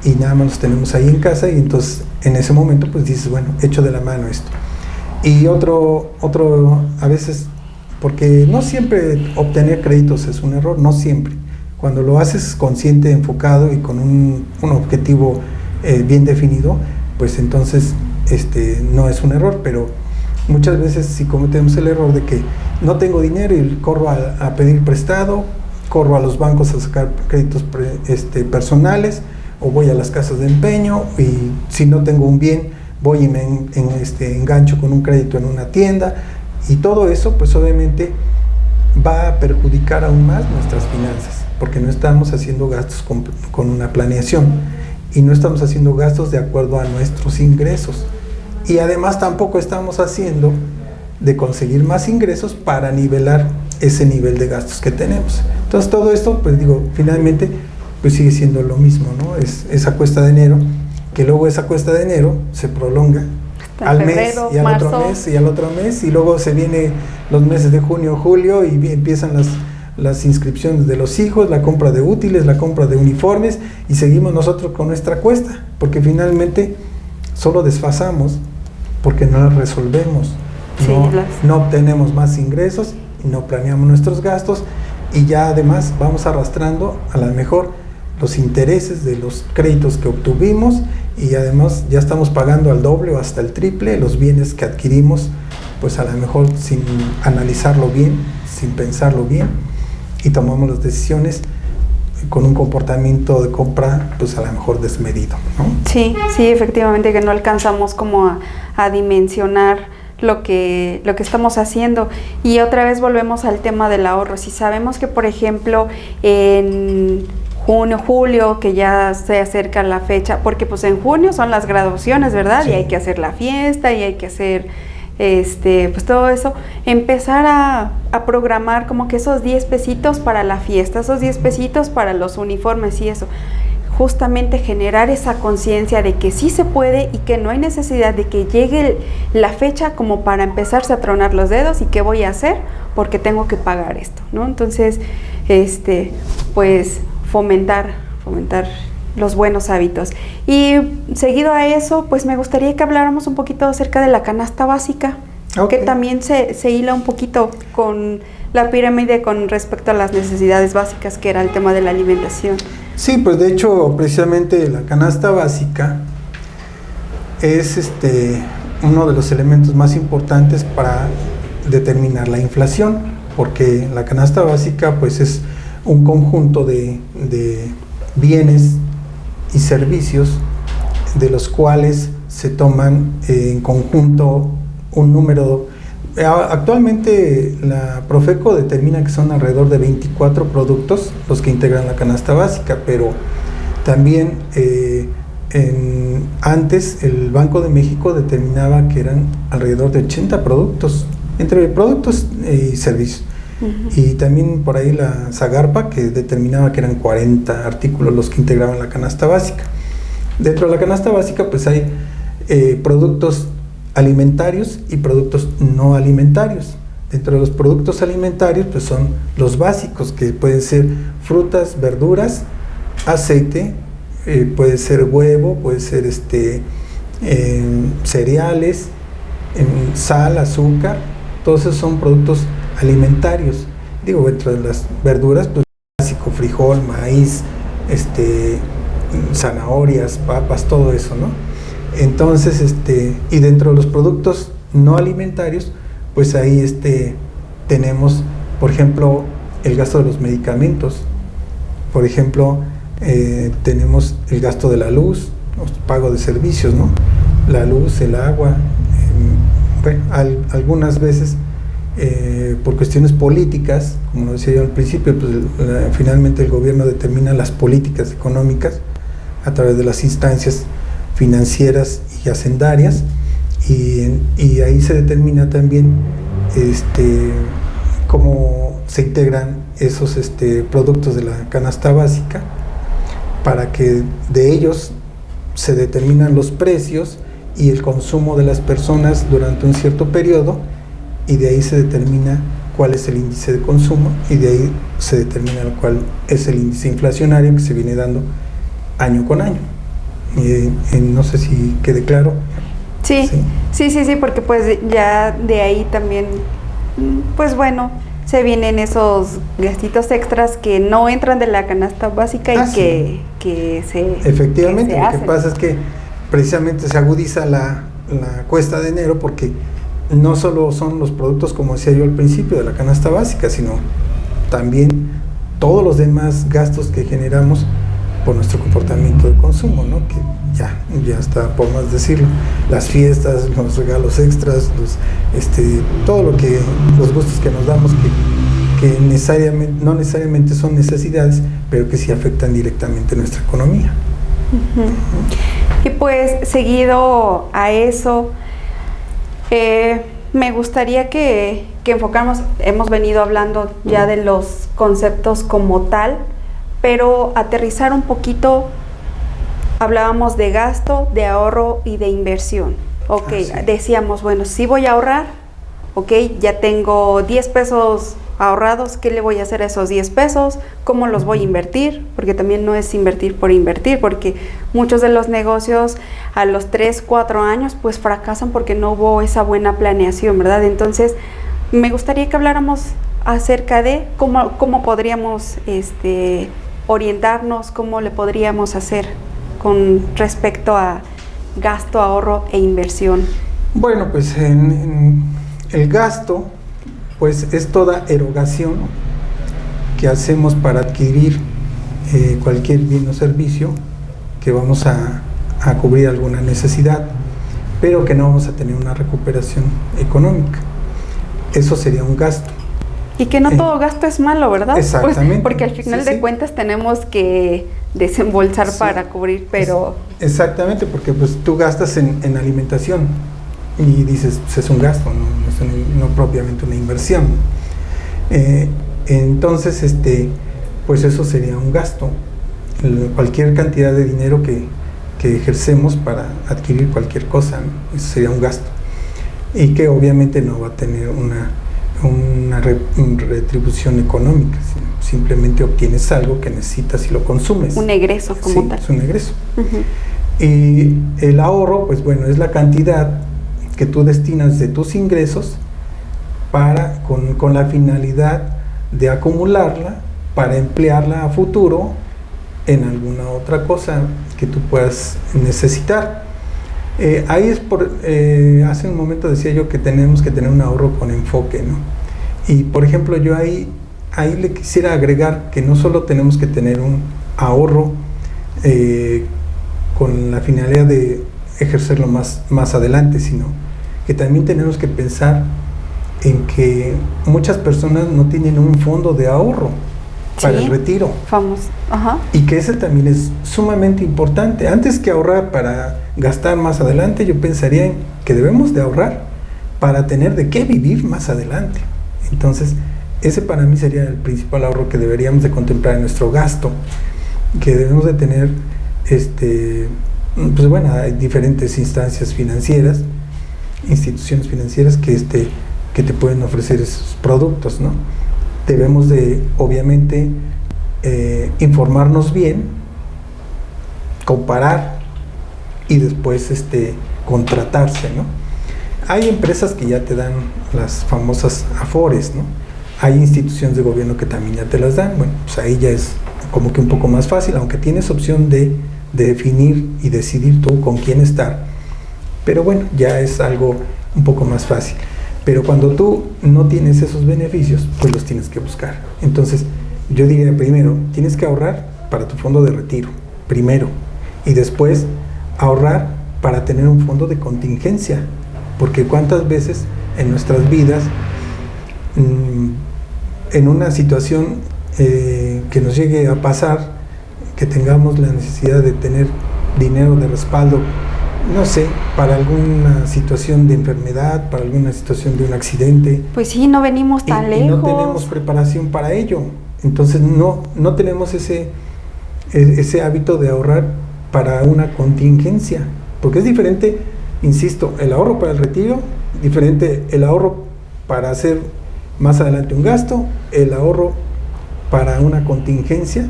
y nada más los tenemos ahí en casa, y entonces en ese momento pues dices, bueno, echo de la mano esto. Y otro a veces, porque no siempre obtener créditos es un error, no siempre. Cuando lo haces consciente, enfocado y con un objetivo bien definido, pues entonces no es un error. Pero muchas veces sí cometemos el error de que no tengo dinero y corro a pedir prestado, corro a los bancos a sacar créditos personales, o voy a las casas de empeño, y si no tengo un bien voy y me engancho con un crédito en una tienda, y todo eso pues obviamente va a perjudicar aún más nuestras finanzas, porque no estamos haciendo gastos con una planeación, y no estamos haciendo gastos de acuerdo a nuestros ingresos, y además tampoco estamos haciendo de conseguir más ingresos para nivelar ese nivel de gastos que tenemos. Entonces todo esto, pues digo, finalmente pues sigue siendo lo mismo, ¿no? Es esa cuesta de enero, que luego esa cuesta de enero se prolonga al febrero, mes, y al marzo, otro mes, y al otro mes, y luego se vienen los meses de junio, julio, y empiezan las inscripciones de los hijos, la compra de útiles, la compra de uniformes, y seguimos nosotros con nuestra cuesta, porque finalmente solo desfasamos porque no la resolvemos, sí, no obtenemos más ingresos, y no planeamos nuestros gastos, y ya además vamos arrastrando a lo mejor los intereses de los créditos que obtuvimos, y además ya estamos pagando al doble o hasta el triple los bienes que adquirimos, pues a lo mejor sin analizarlo bien, sin pensarlo bien, y tomamos las decisiones con un comportamiento de compra pues a lo mejor desmedido, ¿no? Sí, efectivamente, que no alcanzamos como a dimensionar lo que estamos haciendo. Y otra vez volvemos al tema del ahorro. Si sabemos que, por ejemplo, en junio, julio, que ya se acerca la fecha, porque pues en junio son las graduaciones, ¿verdad? Sí. Y hay que hacer la fiesta y hay que hacer pues todo eso, empezar a programar como que esos 10 pesitos para la fiesta, esos 10 pesitos para los uniformes y eso. Justamente generar esa conciencia de que sí se puede y que no hay necesidad de que llegue la fecha como para empezarse a tronar los dedos y qué voy a hacer porque tengo que pagar esto, ¿no? Entonces, pues fomentar los buenos hábitos. Y seguido a eso, pues me gustaría que habláramos un poquito acerca de la canasta básica, que también se hila un poquito con la pirámide con respecto a las necesidades básicas, que era el tema de la alimentación. Sí, pues de hecho, precisamente la canasta básica es uno de los elementos más importantes para determinar la inflación, porque la canasta básica pues es un conjunto de bienes y servicios de los cuales se toman en conjunto un número. Actualmente la Profeco determina que son alrededor de 24 productos los que integran la canasta básica, pero también antes el Banco de México determinaba que eran alrededor de 80 productos, entre productos y servicios. Y también por ahí la Zagarpa, que determinaba que eran 40 artículos los que integraban la canasta básica. Dentro de la canasta básica pues hay productos alimentarios y productos no alimentarios. Dentro de los productos alimentarios pues son los básicos, que pueden ser frutas, verduras, aceite, puede ser huevo, puede ser cereales, sal, azúcar. Todos esos son productos alimentarios. Digo, dentro de las verduras pues básico, frijol, maíz, zanahorias, papas, todo eso, ¿no? Entonces, y dentro de los productos no alimentarios, pues ahí tenemos, por ejemplo, el gasto de los medicamentos. Por ejemplo, tenemos el gasto de la luz, pago de servicios, ¿no? La luz, el agua, bueno, algunas veces por cuestiones políticas, como lo decía yo al principio, pues finalmente el gobierno determina las políticas económicas a través de las instancias financieras y hacendarias, y ahí se determina también cómo se integran esos productos de la canasta básica, para que de ellos se determinan los precios y el consumo de las personas durante un cierto periodo, y de ahí se determina cuál es el índice de consumo, y de ahí se determina cuál es el índice inflacionario que se viene dando año con año. No sé si quede claro. Sí, porque pues ya de ahí también, pues bueno, se vienen esos gastitos extras que no entran de la canasta básica y que se efectivamente, que se lo que pasa es que precisamente se agudiza la cuesta de enero, porque no solo son los productos, como decía yo al principio, de la canasta básica, sino también todos los demás gastos que generamos por nuestro comportamiento de consumo, ¿no? Que ya está por más decirlo, las fiestas, los regalos extras, todo lo que, los gustos que nos damos, que no necesariamente son necesidades, pero que sí afectan directamente nuestra economía. Uh-huh. Y pues seguido a eso, me gustaría que enfocáramos, hemos venido hablando ya de los conceptos como tal, pero aterrizar un poquito. Hablábamos de gasto, de ahorro y de inversión. Ok, decíamos, bueno, sí voy a ahorrar, ok, ya tengo 10 pesos ahorrados, ¿qué le voy a hacer a esos 10 pesos? ¿Cómo los voy a invertir? Porque también no es invertir por invertir, porque muchos de los negocios a los 3, 4 años pues fracasan porque no hubo esa buena planeación, ¿verdad? Entonces, me gustaría que habláramos acerca de cómo podríamos orientarnos, cómo le podríamos hacer con respecto a gasto, ahorro e inversión. Bueno, pues en el gasto, pues es toda erogación que hacemos para adquirir cualquier bien o servicio que vamos a cubrir alguna necesidad, pero que no vamos a tener una recuperación económica. Eso sería un gasto. Y que no todo gasto es malo, ¿verdad? Exactamente. Pues porque al final de cuentas tenemos que desembolsar para cubrir, pero... Exactamente, porque pues tú gastas en alimentación y dices, pues es un gasto, no propiamente una inversión. Entonces, pues eso sería un gasto. Cualquier cantidad de dinero que ejercemos para adquirir cualquier cosa, ¿no? Eso sería un gasto. Y que obviamente no va a tener una retribución económica, sino simplemente obtienes algo que necesitas y lo consumes. Un egreso como tal. Es un egreso. Uh-huh. Y el ahorro, pues bueno, es la cantidad que tú destinas de tus ingresos con la finalidad de acumularla para emplearla a futuro en alguna otra cosa que tú puedas necesitar. Ahí es hace un momento decía yo que tenemos que tener un ahorro con enfoque, ¿no? Y por ejemplo yo ahí le quisiera agregar que no solo tenemos que tener un ahorro con la finalidad de ejercerlo más adelante, sino que también tenemos que pensar en que muchas personas no tienen un fondo de ahorro para el retiro. Famoso. Ajá. Y que ese también es sumamente importante. Antes que ahorrar para gastar más adelante, yo pensaría en que debemos de ahorrar para tener de qué vivir más adelante. Entonces, ese para mí sería el principal ahorro que deberíamos de contemplar en nuestro gasto, que debemos de tener, pues bueno, hay diferentes instancias financieras, instituciones financieras que te pueden ofrecer esos productos, ¿no? Debemos de, obviamente, informarnos bien, comparar y después contratarse, ¿no? Hay empresas que ya te dan las famosas Afores, ¿no? Hay instituciones de gobierno que también ya te las dan. Bueno, pues ahí ya es como que un poco más fácil, aunque tienes opción de definir y decidir tú con quién estar. Pero bueno, ya es algo un poco más fácil. Pero cuando tú no tienes esos beneficios, pues los tienes que buscar. Entonces, yo diría primero, tienes que ahorrar para tu fondo de retiro, primero. Y después, ahorrar para tener un fondo de contingencia. Porque cuántas veces en nuestras vidas en una situación que nos llegue a pasar, que tengamos la necesidad de tener dinero de respaldo, no sé, para alguna situación de enfermedad, para alguna situación de un accidente. Pues sí, no venimos tan lejos. Y no tenemos preparación para ello. Entonces no tenemos ese hábito de ahorrar para una contingencia. Porque es diferente, insisto, el ahorro para el retiro, diferente el ahorro para hacer más adelante un gasto, el ahorro para una contingencia,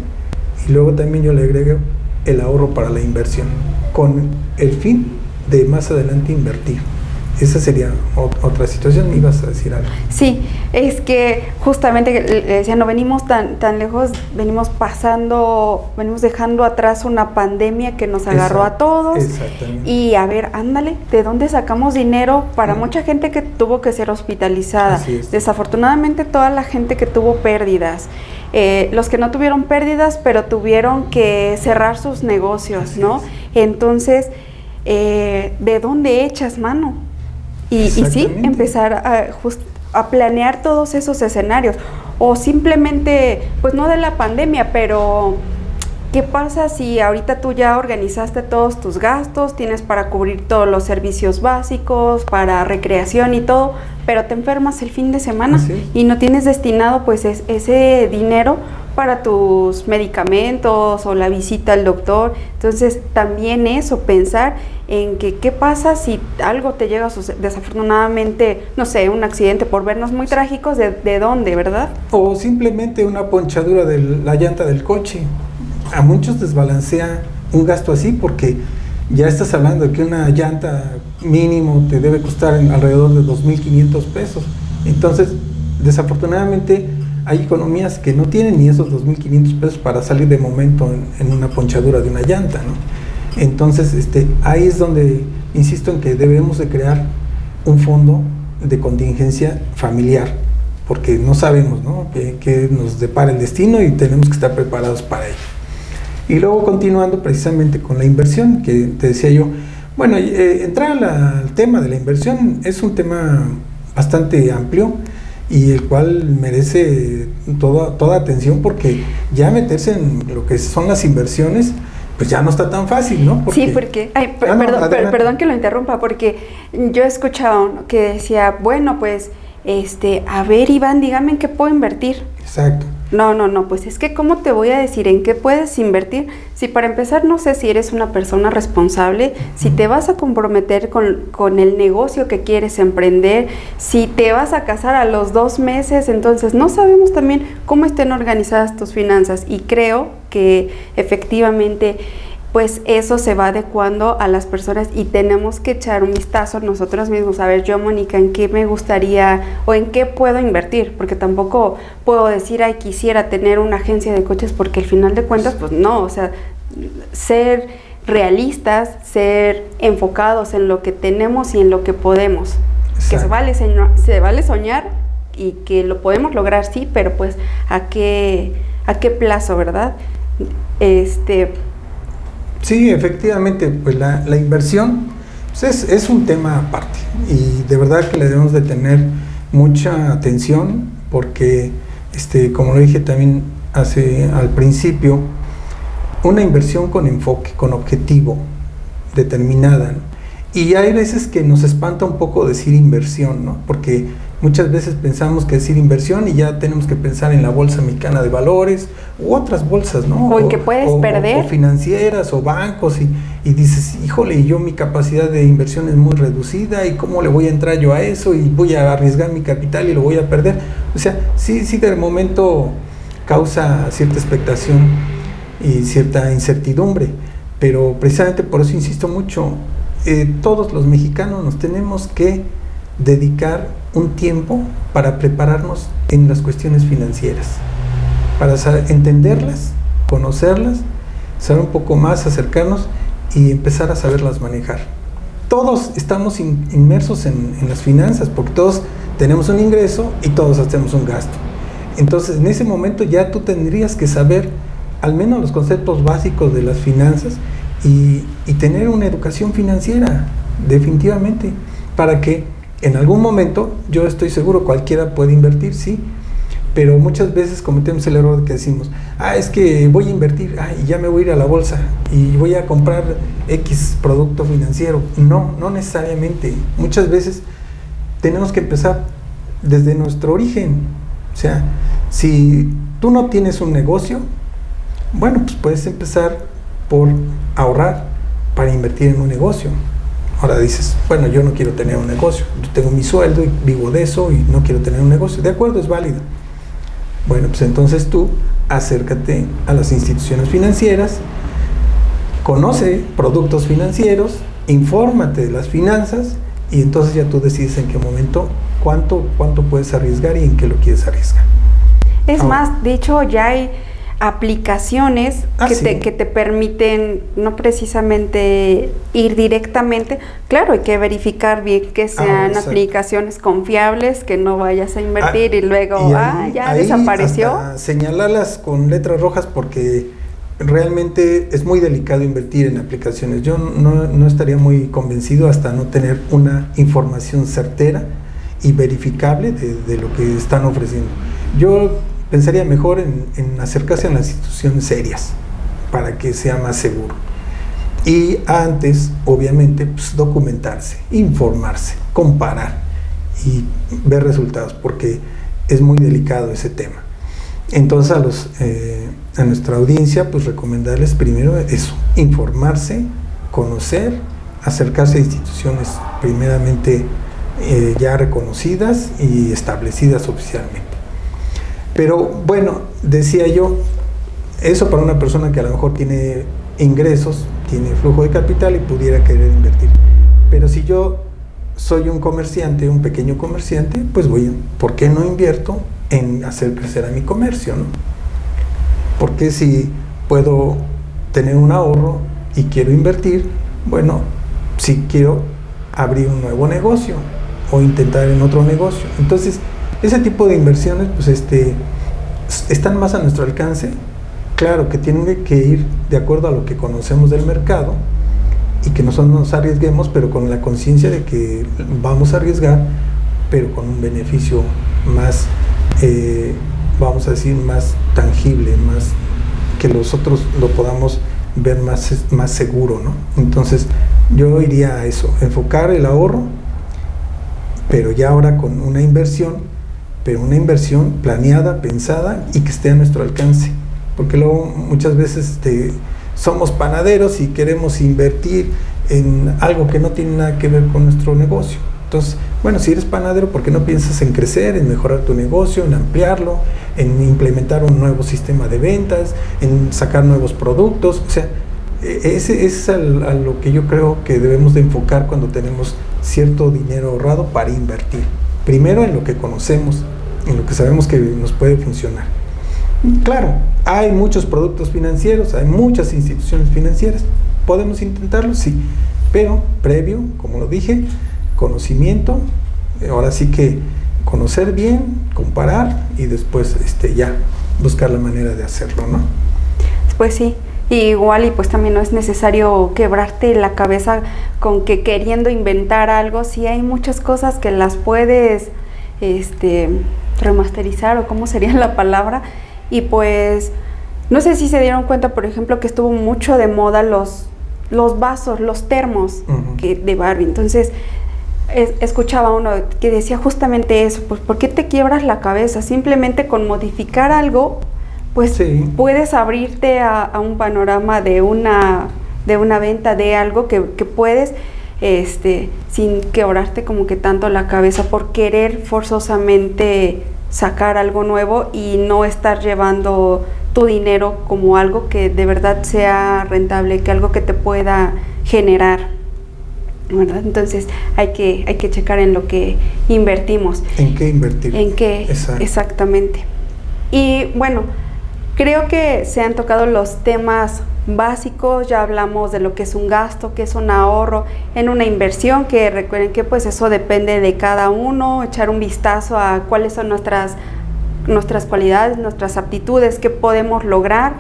y luego también yo le agrego el ahorro para la inversión, con el fin de más adelante invertir. Esa sería otra situación. ¿Ibas a decir algo? Sí, es que justamente le decía, no venimos tan lejos, venimos dejando atrás una pandemia que nos agarró a todos. Exactamente. Y a ver, ándale, ¿de dónde sacamos dinero para mucha gente que tuvo que ser hospitalizada? Así es. Desafortunadamente toda la gente que tuvo pérdidas, los que no tuvieron pérdidas, pero tuvieron que cerrar sus negocios, Así ¿no? es. Entonces, ¿de dónde echas mano? Y sí, empezar a planear todos esos escenarios. O simplemente, pues no de la pandemia, pero ¿qué pasa si ahorita tú ya organizaste todos tus gastos, tienes para cubrir todos los servicios básicos, para recreación y todo, pero te enfermas el fin de semana y no tienes destinado pues ese dinero para tus medicamentos o la visita al doctor? Entonces también eso, pensar en que qué pasa si algo te llega a suceder, desafortunadamente, no sé, un accidente, por vernos muy trágicos, ¿de dónde, verdad? O simplemente una ponchadura de la llanta del coche. A muchos desbalancea un gasto así, porque ya estás hablando de que una llanta mínimo te debe costar alrededor de 2,500 pesos. Entonces, desafortunadamente, hay economías que no tienen ni esos 2,500 pesos para salir de momento en una ponchadura de una llanta, ¿no? Entonces, ahí es donde insisto en que debemos de crear un fondo de contingencia familiar, porque no sabemos, ¿no?, qué nos depara el destino y tenemos que estar preparados para ello. Y luego, continuando precisamente con la inversión, que te decía yo, bueno, entrar al tema de la inversión es un tema bastante amplio y el cual merece toda atención, porque ya meterse en lo que son las inversiones, pues ya no está tan fácil, ¿no? Sí, porque, perdón que lo interrumpa, porque yo he escuchado que decía, bueno, pues, a ver, Iván, dígame en qué puedo invertir. Exacto. No, pues es que ¿cómo te voy a decir en qué puedes invertir? Si para empezar no sé si eres una persona responsable, si te vas a comprometer con el negocio que quieres emprender, si te vas a casar a los 2 meses, entonces no sabemos también cómo estén organizadas tus finanzas, y creo que efectivamente pues eso se va adecuando a las personas y tenemos que echar un vistazo nosotros mismos. A ver, yo, Mónica, ¿en qué me gustaría o en qué puedo invertir? Porque tampoco puedo decir, ay, quisiera tener una agencia de coches, porque al final de cuentas, pues no, o sea, ser realistas, ser enfocados en lo que tenemos y en lo que podemos. Exacto. Que se vale soñar y que lo podemos lograr, sí, pero pues ¿a qué plazo, verdad? Sí, efectivamente, pues la inversión pues es un tema aparte, y de verdad que le debemos de tener mucha atención, porque como lo dije también al principio, una inversión con enfoque, con objetivo, determinada, ¿no? Y hay veces que nos espanta un poco decir inversión, ¿no? Porque muchas veces pensamos que decir inversión y ya tenemos que pensar en la Bolsa Mexicana de Valores u otras bolsas, ¿no? O en que puedes perder. O financieras o bancos, y dices, híjole, yo mi capacidad de inversión es muy reducida, y cómo le voy a entrar yo a eso, y voy a arriesgar mi capital y lo voy a perder. O sea, sí de momento causa cierta expectación y cierta incertidumbre, pero precisamente por eso insisto mucho, todos los mexicanos nos tenemos que dedicar un tiempo para prepararnos en las cuestiones financieras, para entenderlas, conocerlas, saber un poco más, acercarnos y empezar a saberlas manejar. Todos estamos inmersos en las finanzas, porque todos tenemos un ingreso y todos hacemos un gasto. Entonces, en ese momento ya tú tendrías que saber al menos los conceptos básicos de las finanzas y tener una educación financiera, definitivamente, para que En algún momento, yo estoy seguro, cualquiera puede invertir, sí, pero muchas veces cometemos el error de que decimos, es que voy a invertir, y ya me voy a ir a la bolsa y voy a comprar X producto financiero. No, no necesariamente. Muchas veces tenemos que empezar desde nuestro origen. O sea, si tú no tienes un negocio, bueno, pues puedes empezar por ahorrar para invertir en un negocio. Ahora dices, bueno, yo no quiero tener un negocio, yo tengo mi sueldo y vivo de eso y no quiero tener un negocio. De acuerdo, es válido. Bueno, pues entonces tú acércate a las instituciones financieras, conoce productos financieros, infórmate de las finanzas y entonces ya tú decides en qué momento, cuánto puedes arriesgar y en qué lo quieres arriesgar. Es más, de hecho ya hay aplicaciones que te permiten no precisamente ir directamente. Claro, hay que verificar bien que sean aplicaciones confiables, que no vayas a invertir y luego ya desapareció. Señalarlas con letras rojas porque realmente es muy delicado invertir en aplicaciones. Yo no estaría muy convencido hasta no tener una información certera y verificable de lo que están ofreciendo. Yo pensaría mejor en acercarse a las instituciones serias para que sea más seguro. Y antes, obviamente, pues, documentarse, informarse, comparar y ver resultados, porque es muy delicado ese tema. Entonces a nuestra audiencia, pues recomendarles primero eso, informarse, conocer, acercarse a instituciones primeramente ya reconocidas y establecidas oficialmente. Pero bueno, decía yo, eso para una persona que a lo mejor tiene ingresos, tiene flujo de capital y pudiera querer invertir. Pero si yo soy un comerciante, un pequeño comerciante, pues ¿por qué no invierto en hacer crecer a mi comercio, ¿no? Porque si puedo tener un ahorro y quiero invertir, bueno, si quiero abrir un nuevo negocio o intentar en otro negocio. Entonces, ese tipo de inversiones, pues están más a nuestro alcance. Claro que tienen que ir de acuerdo a lo que conocemos del mercado y que no nos arriesguemos, pero con la conciencia de que vamos a arriesgar, pero con un beneficio más, vamos a decir, más tangible, más que nosotros lo podamos ver más seguro, ¿no? Entonces, yo iría a eso, enfocar el ahorro, pero ya ahora con una inversión, pero una inversión planeada, pensada y que esté a nuestro alcance, porque luego muchas veces somos panaderos y queremos invertir en algo que no tiene nada que ver con nuestro negocio. Entonces, bueno, si eres panadero, ¿por qué no piensas en crecer, en mejorar tu negocio, en ampliarlo, en implementar un nuevo sistema de ventas, en sacar nuevos productos? O sea, ese es a lo que yo creo que debemos de enfocar cuando tenemos cierto dinero ahorrado para invertir. Primero en lo que conocemos, en lo que sabemos que nos puede funcionar. Claro, hay muchos productos financieros, hay muchas instituciones financieras, podemos intentarlo, sí, pero previo, como lo dije, conocimiento, ahora sí que conocer bien, comparar y después ya buscar la manera de hacerlo, ¿no? Pues sí. Igual y pues también no es necesario quebrarte la cabeza con que queriendo inventar algo. Sí hay muchas cosas que las puedes remasterizar, o cómo sería la palabra, y pues no sé si se dieron cuenta, por ejemplo, que estuvo mucho de moda los vasos, los termos de Barbie. Entonces escuchaba uno que decía justamente eso, pues ¿por qué te quiebras la cabeza? Simplemente con modificar algo, pues sí, puedes abrirte a un panorama de una venta de algo que puedes, sin quebrarte como que tanto la cabeza por querer forzosamente sacar algo nuevo y no estar llevando tu dinero como algo que de verdad sea rentable, que algo que te pueda generar, ¿verdad? Entonces hay que checar en lo que invertimos. ¿En qué invertir? En qué, exactamente. Y bueno, creo que se han tocado los temas básicos, ya hablamos de lo que es un gasto, que es un ahorro en una inversión, que recuerden que pues eso depende de cada uno, echar un vistazo a cuáles son nuestras cualidades, nuestras aptitudes, qué podemos lograr.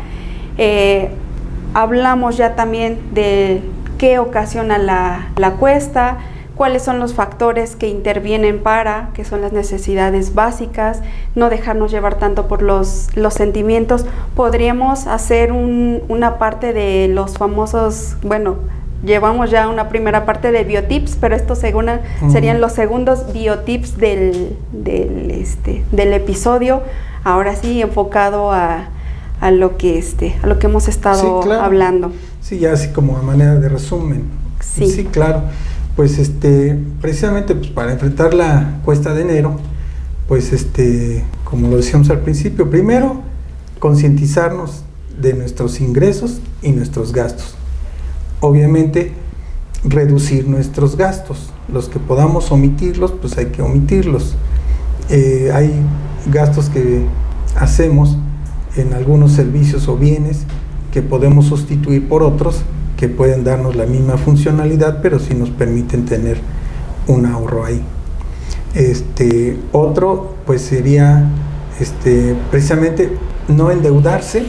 Hablamos ya también de qué ocasiona la cuesta, cuáles son los factores que intervienen para, que son las necesidades básicas, no dejarnos llevar tanto por los sentimientos. Podríamos hacer una parte de los famosos, bueno, llevamos ya una primera parte de biotips, pero estos serían los segundos biotips del episodio, ahora sí enfocado a lo que hemos estado hablando. Sí, ya así como a manera de resumen. Sí, claro. Pues precisamente pues, para enfrentar la cuesta de enero, pues como lo decíamos al principio, primero concientizarnos de nuestros ingresos y nuestros gastos. Obviamente reducir nuestros gastos, los que podamos omitirlos, pues hay que omitirlos. Hay gastos que hacemos en algunos servicios o bienes que podemos sustituir por otros que pueden darnos la misma funcionalidad, pero sí nos permiten tener un ahorro ahí. Otro pues sería precisamente no endeudarse.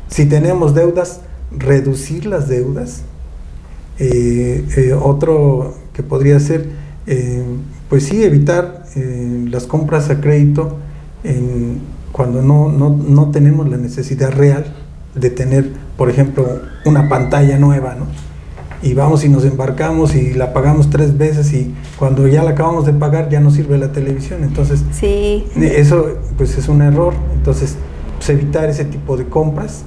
Si tenemos deudas, reducir las deudas. Otro que podría ser pues sí, evitar las compras a crédito cuando no tenemos la necesidad real de tener, por ejemplo, una pantalla nueva, ¿no? Y vamos y nos embarcamos y la pagamos 3 veces y cuando ya la acabamos de pagar ya no sirve la televisión. Entonces, sí, eso pues es un error. Entonces, pues, evitar ese tipo de compras.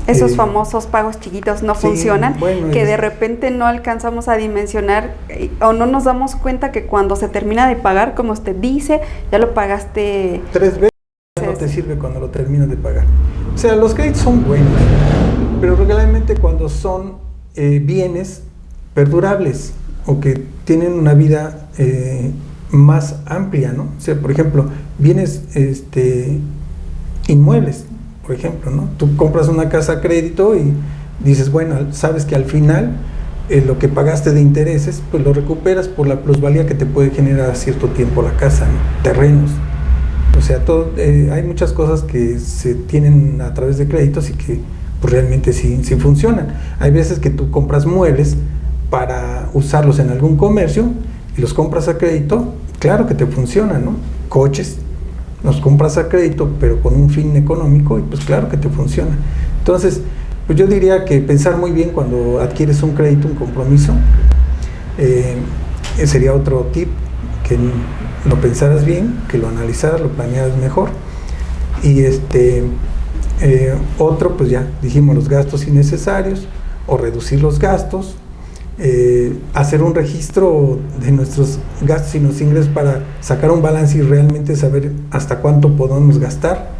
Esos famosos pagos chiquitos no funcionan, que de repente no alcanzamos a dimensionar o no nos damos cuenta que cuando se termina de pagar, como usted dice, ya lo pagaste 3 veces, no te sirve cuando lo terminas de pagar. O sea, los créditos son buenos, pero regularmente cuando son bienes perdurables o que tienen una vida más amplia, ¿no? O sea, por ejemplo, bienes inmuebles, por ejemplo, ¿no? Tú compras una casa a crédito y dices, bueno, sabes que al final lo que pagaste de intereses, pues lo recuperas por la plusvalía que te puede generar a cierto tiempo la casa, ¿no? Terrenos. O sea, hay muchas cosas que se tienen a través de créditos y que pues, realmente sí funcionan. Hay veces que tú compras muebles para usarlos en algún comercio y los compras a crédito, claro que te funcionan, ¿no? Coches, los compras a crédito pero con un fin económico y pues claro que te funciona. Entonces, pues yo diría que pensar muy bien cuando adquieres un crédito, un compromiso, sería otro tip, que lo pensaras bien, que lo analizaras, lo planearas mejor. Y otro, pues ya dijimos los gastos innecesarios o reducir los gastos, hacer un registro de nuestros gastos y nuestros ingresos para sacar un balance y realmente saber hasta cuánto podemos gastar,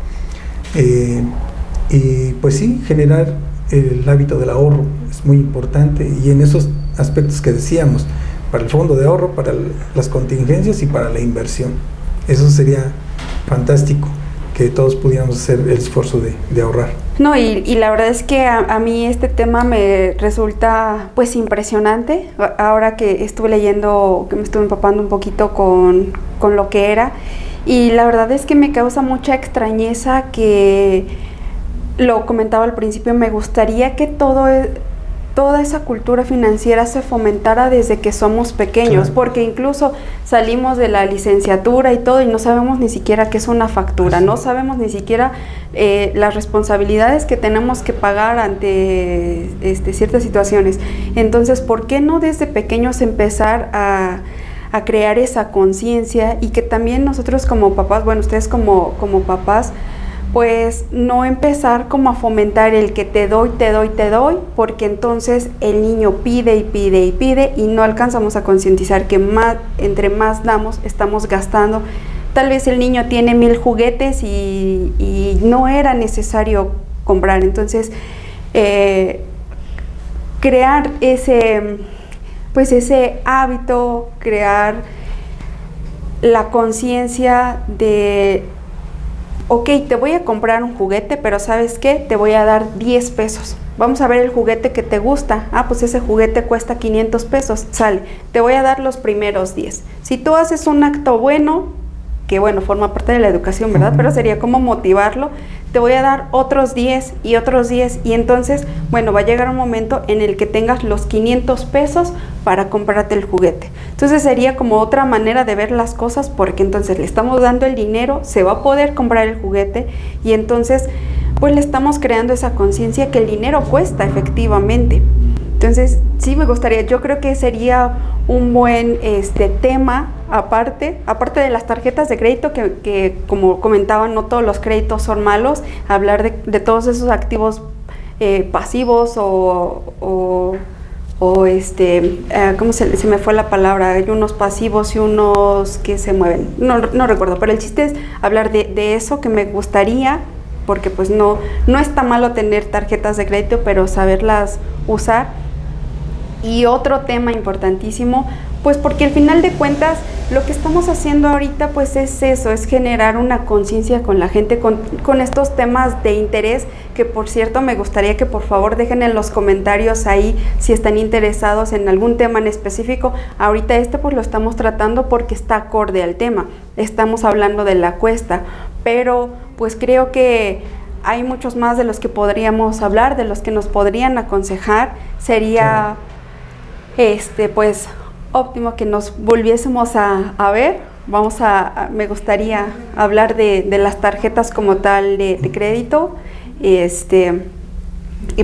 y pues sí, generar el hábito del ahorro es muy importante, y en esos aspectos que decíamos, para el fondo de ahorro, para las contingencias y para la inversión. Eso sería fantástico, que todos pudiéramos hacer el esfuerzo de ahorrar. No, y la verdad es que a mí este tema me resulta pues impresionante. Ahora que estuve leyendo, que me estuve empapando un poquito con lo que era, y la verdad es que me causa mucha extrañeza, que lo comentaba al principio, me gustaría que toda esa cultura financiera se fomentara desde que somos pequeños, claro. Porque incluso salimos de la licenciatura y todo y no sabemos ni siquiera qué es una factura, no sabemos ni siquiera las responsabilidades que tenemos que pagar ante ciertas situaciones. Entonces, ¿por qué no desde pequeños empezar a crear esa conciencia, y que también nosotros como papás, bueno, ustedes como papás, pues no empezar como a fomentar el que te doy, porque entonces el niño pide y pide y pide y no alcanzamos a concientizar que entre más damos, estamos gastando. Tal vez el niño tiene 1000 juguetes y no era necesario comprar. Entonces, crear ese hábito, crear la conciencia de: ok, te voy a comprar un juguete, pero ¿sabes qué? Te voy a dar 10 pesos. Vamos a ver el juguete que te gusta. Ah, pues ese juguete cuesta 500 pesos. Sale, te voy a dar los primeros 10. Si tú haces un acto bueno, que bueno, forma parte de la educación, ¿verdad? Pero sería como motivarlo. te voy a dar otros 10 y otros 10, y entonces, bueno, va a llegar un momento en el que tengas los 500 pesos para comprarte el juguete. Entonces sería como otra manera de ver las cosas, porque entonces le estamos dando el dinero, se va a poder comprar el juguete, y entonces pues le estamos creando esa conciencia que el dinero cuesta efectivamente. Entonces sí me gustaría, yo creo que sería un buen tema, aparte de las tarjetas de crédito, que como comentaba, no todos los créditos son malos, hablar de todos esos activos pasivos ¿cómo se me fue la palabra? Hay unos pasivos y unos que se mueven, no recuerdo, pero el chiste es hablar de eso, que me gustaría, porque pues no está malo tener tarjetas de crédito, pero saberlas usar. Y otro tema importantísimo, pues porque al final de cuentas lo que estamos haciendo ahorita pues es eso, es generar una conciencia con la gente con estos temas de interés, que por cierto me gustaría que por favor dejen en los comentarios ahí si están interesados en algún tema en específico. Ahorita pues lo estamos tratando porque está acorde al tema, estamos hablando de la cuesta, pero pues creo que hay muchos más de los que podríamos hablar, de los que nos podrían aconsejar. Sería pues óptimo que nos volviésemos a ver. Me gustaría hablar de las tarjetas como tal de crédito, y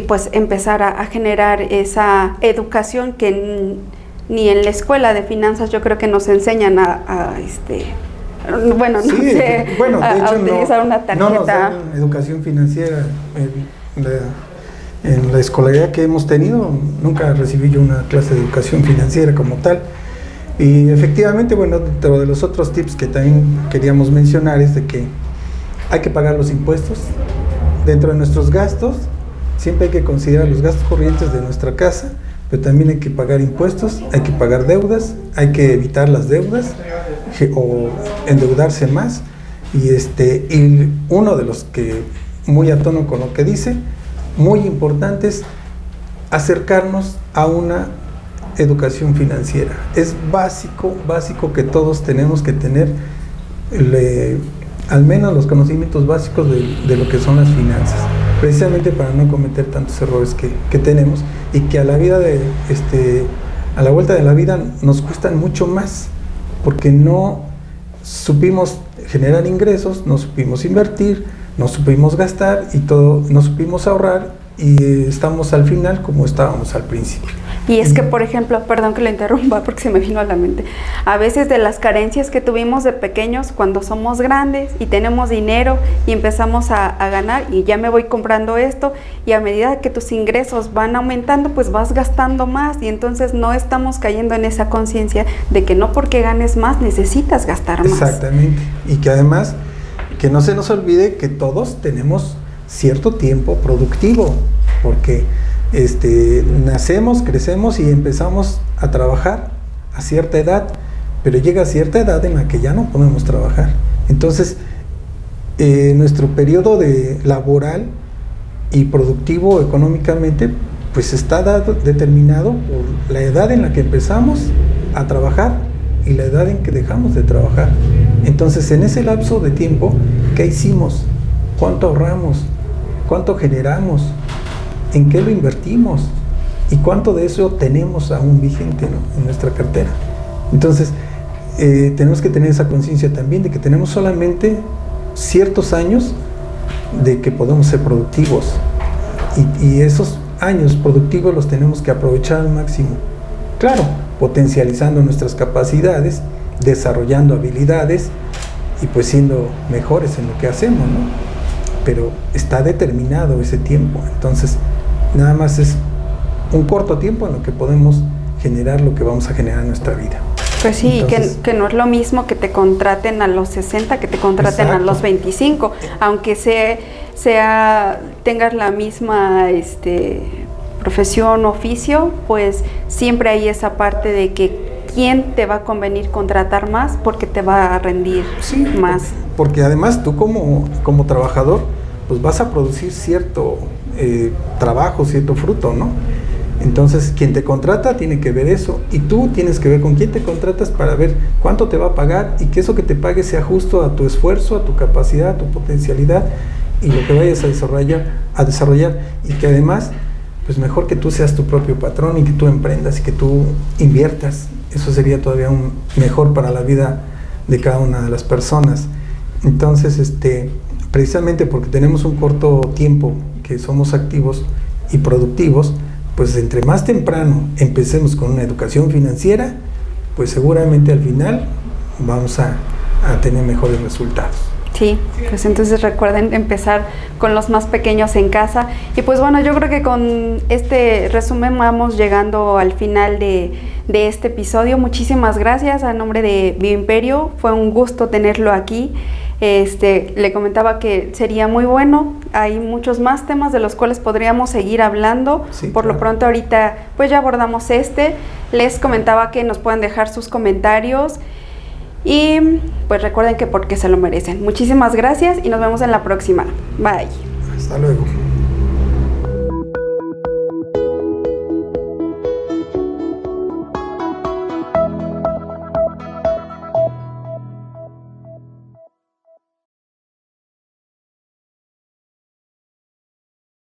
pues empezar a generar esa educación que ni en la escuela de finanzas yo creo que nos enseñan a utilizar una tarjeta. No nos dan educación financiera en la escolaridad que hemos tenido. Nunca recibí yo una clase de educación financiera como tal. Y efectivamente, bueno, dentro de los otros tips que también queríamos mencionar es de que hay que pagar los impuestos. Dentro de nuestros gastos, siempre hay que considerar los gastos corrientes de nuestra casa, pero también hay que pagar impuestos, hay que pagar deudas, hay que evitar las deudas o endeudarse más. Y uno de los que, muy a tono con lo que dice, muy importante, es acercarnos a una educación financiera. Es básico que todos tenemos que tener al menos los conocimientos básicos de lo que son las finanzas, precisamente para no cometer tantos errores que tenemos, y que a la vuelta de la vida nos cuestan mucho más, porque no supimos generar ingresos, no supimos invertir, no supimos gastar y no supimos ahorrar, y estamos al final como estábamos al principio. Y es que, por ejemplo, perdón que lo interrumpa porque se me vino a la mente, a veces de las carencias que tuvimos de pequeños, cuando somos grandes y tenemos dinero y empezamos a ganar, y ya me voy comprando esto, y a medida que tus ingresos van aumentando, pues vas gastando más, y entonces no estamos cayendo en esa conciencia de que no porque ganes más necesitas gastar más. Exactamente, y que además que no se nos olvide que todos tenemos cierto tiempo productivo, porque nacemos, crecemos y empezamos a trabajar a cierta edad, pero llega a cierta edad en la que ya no podemos trabajar. Entonces, nuestro periodo laboral y productivo económicamente, pues está determinado por la edad en la que empezamos a trabajar y la edad en que dejamos de trabajar. Entonces, en ese lapso de tiempo, ¿qué hicimos? ¿Cuánto ahorramos? ¿Cuánto generamos? ¿En qué lo invertimos? ¿Y cuánto de eso tenemos aún vigente, ¿no?, en nuestra cartera? Entonces, tenemos que tener esa conciencia también de que tenemos solamente ciertos años de que podemos ser productivos, y esos años productivos los tenemos que aprovechar al máximo. Claro, potencializando nuestras capacidades, desarrollando habilidades y pues siendo mejores en lo que hacemos, ¿no? Pero está determinado ese tiempo, entonces nada más es un corto tiempo en lo que podemos generar lo que vamos a generar en nuestra vida. Pues sí, entonces, que no es lo mismo que te contraten a los 60 que te contraten a los 25, aunque tengas la misma profesión, oficio, pues siempre hay esa parte de que quién te va a convenir contratar más porque te va a rendir más. Porque además tú como trabajador, pues vas a producir cierto trabajo, cierto fruto, ¿no? Entonces, quien te contrata tiene que ver eso, y tú tienes que ver con quién te contratas para ver cuánto te va a pagar, y que eso que te pague sea justo a tu esfuerzo, a tu capacidad, a tu potencialidad, y lo que vayas a desarrollar y que además, pues mejor que tú seas tu propio patrón y que tú emprendas y que tú inviertas. Eso sería todavía mejor para la vida de cada una de las personas. Entonces, precisamente porque tenemos un corto tiempo que somos activos y productivos, pues entre más temprano empecemos con una educación financiera, pues seguramente al final vamos a tener mejores resultados. Sí, pues entonces recuerden empezar con los más pequeños en casa. Y pues bueno, yo creo que con este resumen vamos llegando al final de este episodio. Muchísimas gracias a nombre de Bioimperio, fue un gusto tenerlo aquí. Le comentaba que sería muy bueno, hay muchos más temas de los cuales podríamos seguir hablando. Sí, por claro. lo pronto ahorita pues ya abordamos les comentaba que nos pueden dejar sus comentarios y pues recuerden que porque se lo merecen. Muchísimas gracias y nos vemos en la próxima. Bye. Hasta luego.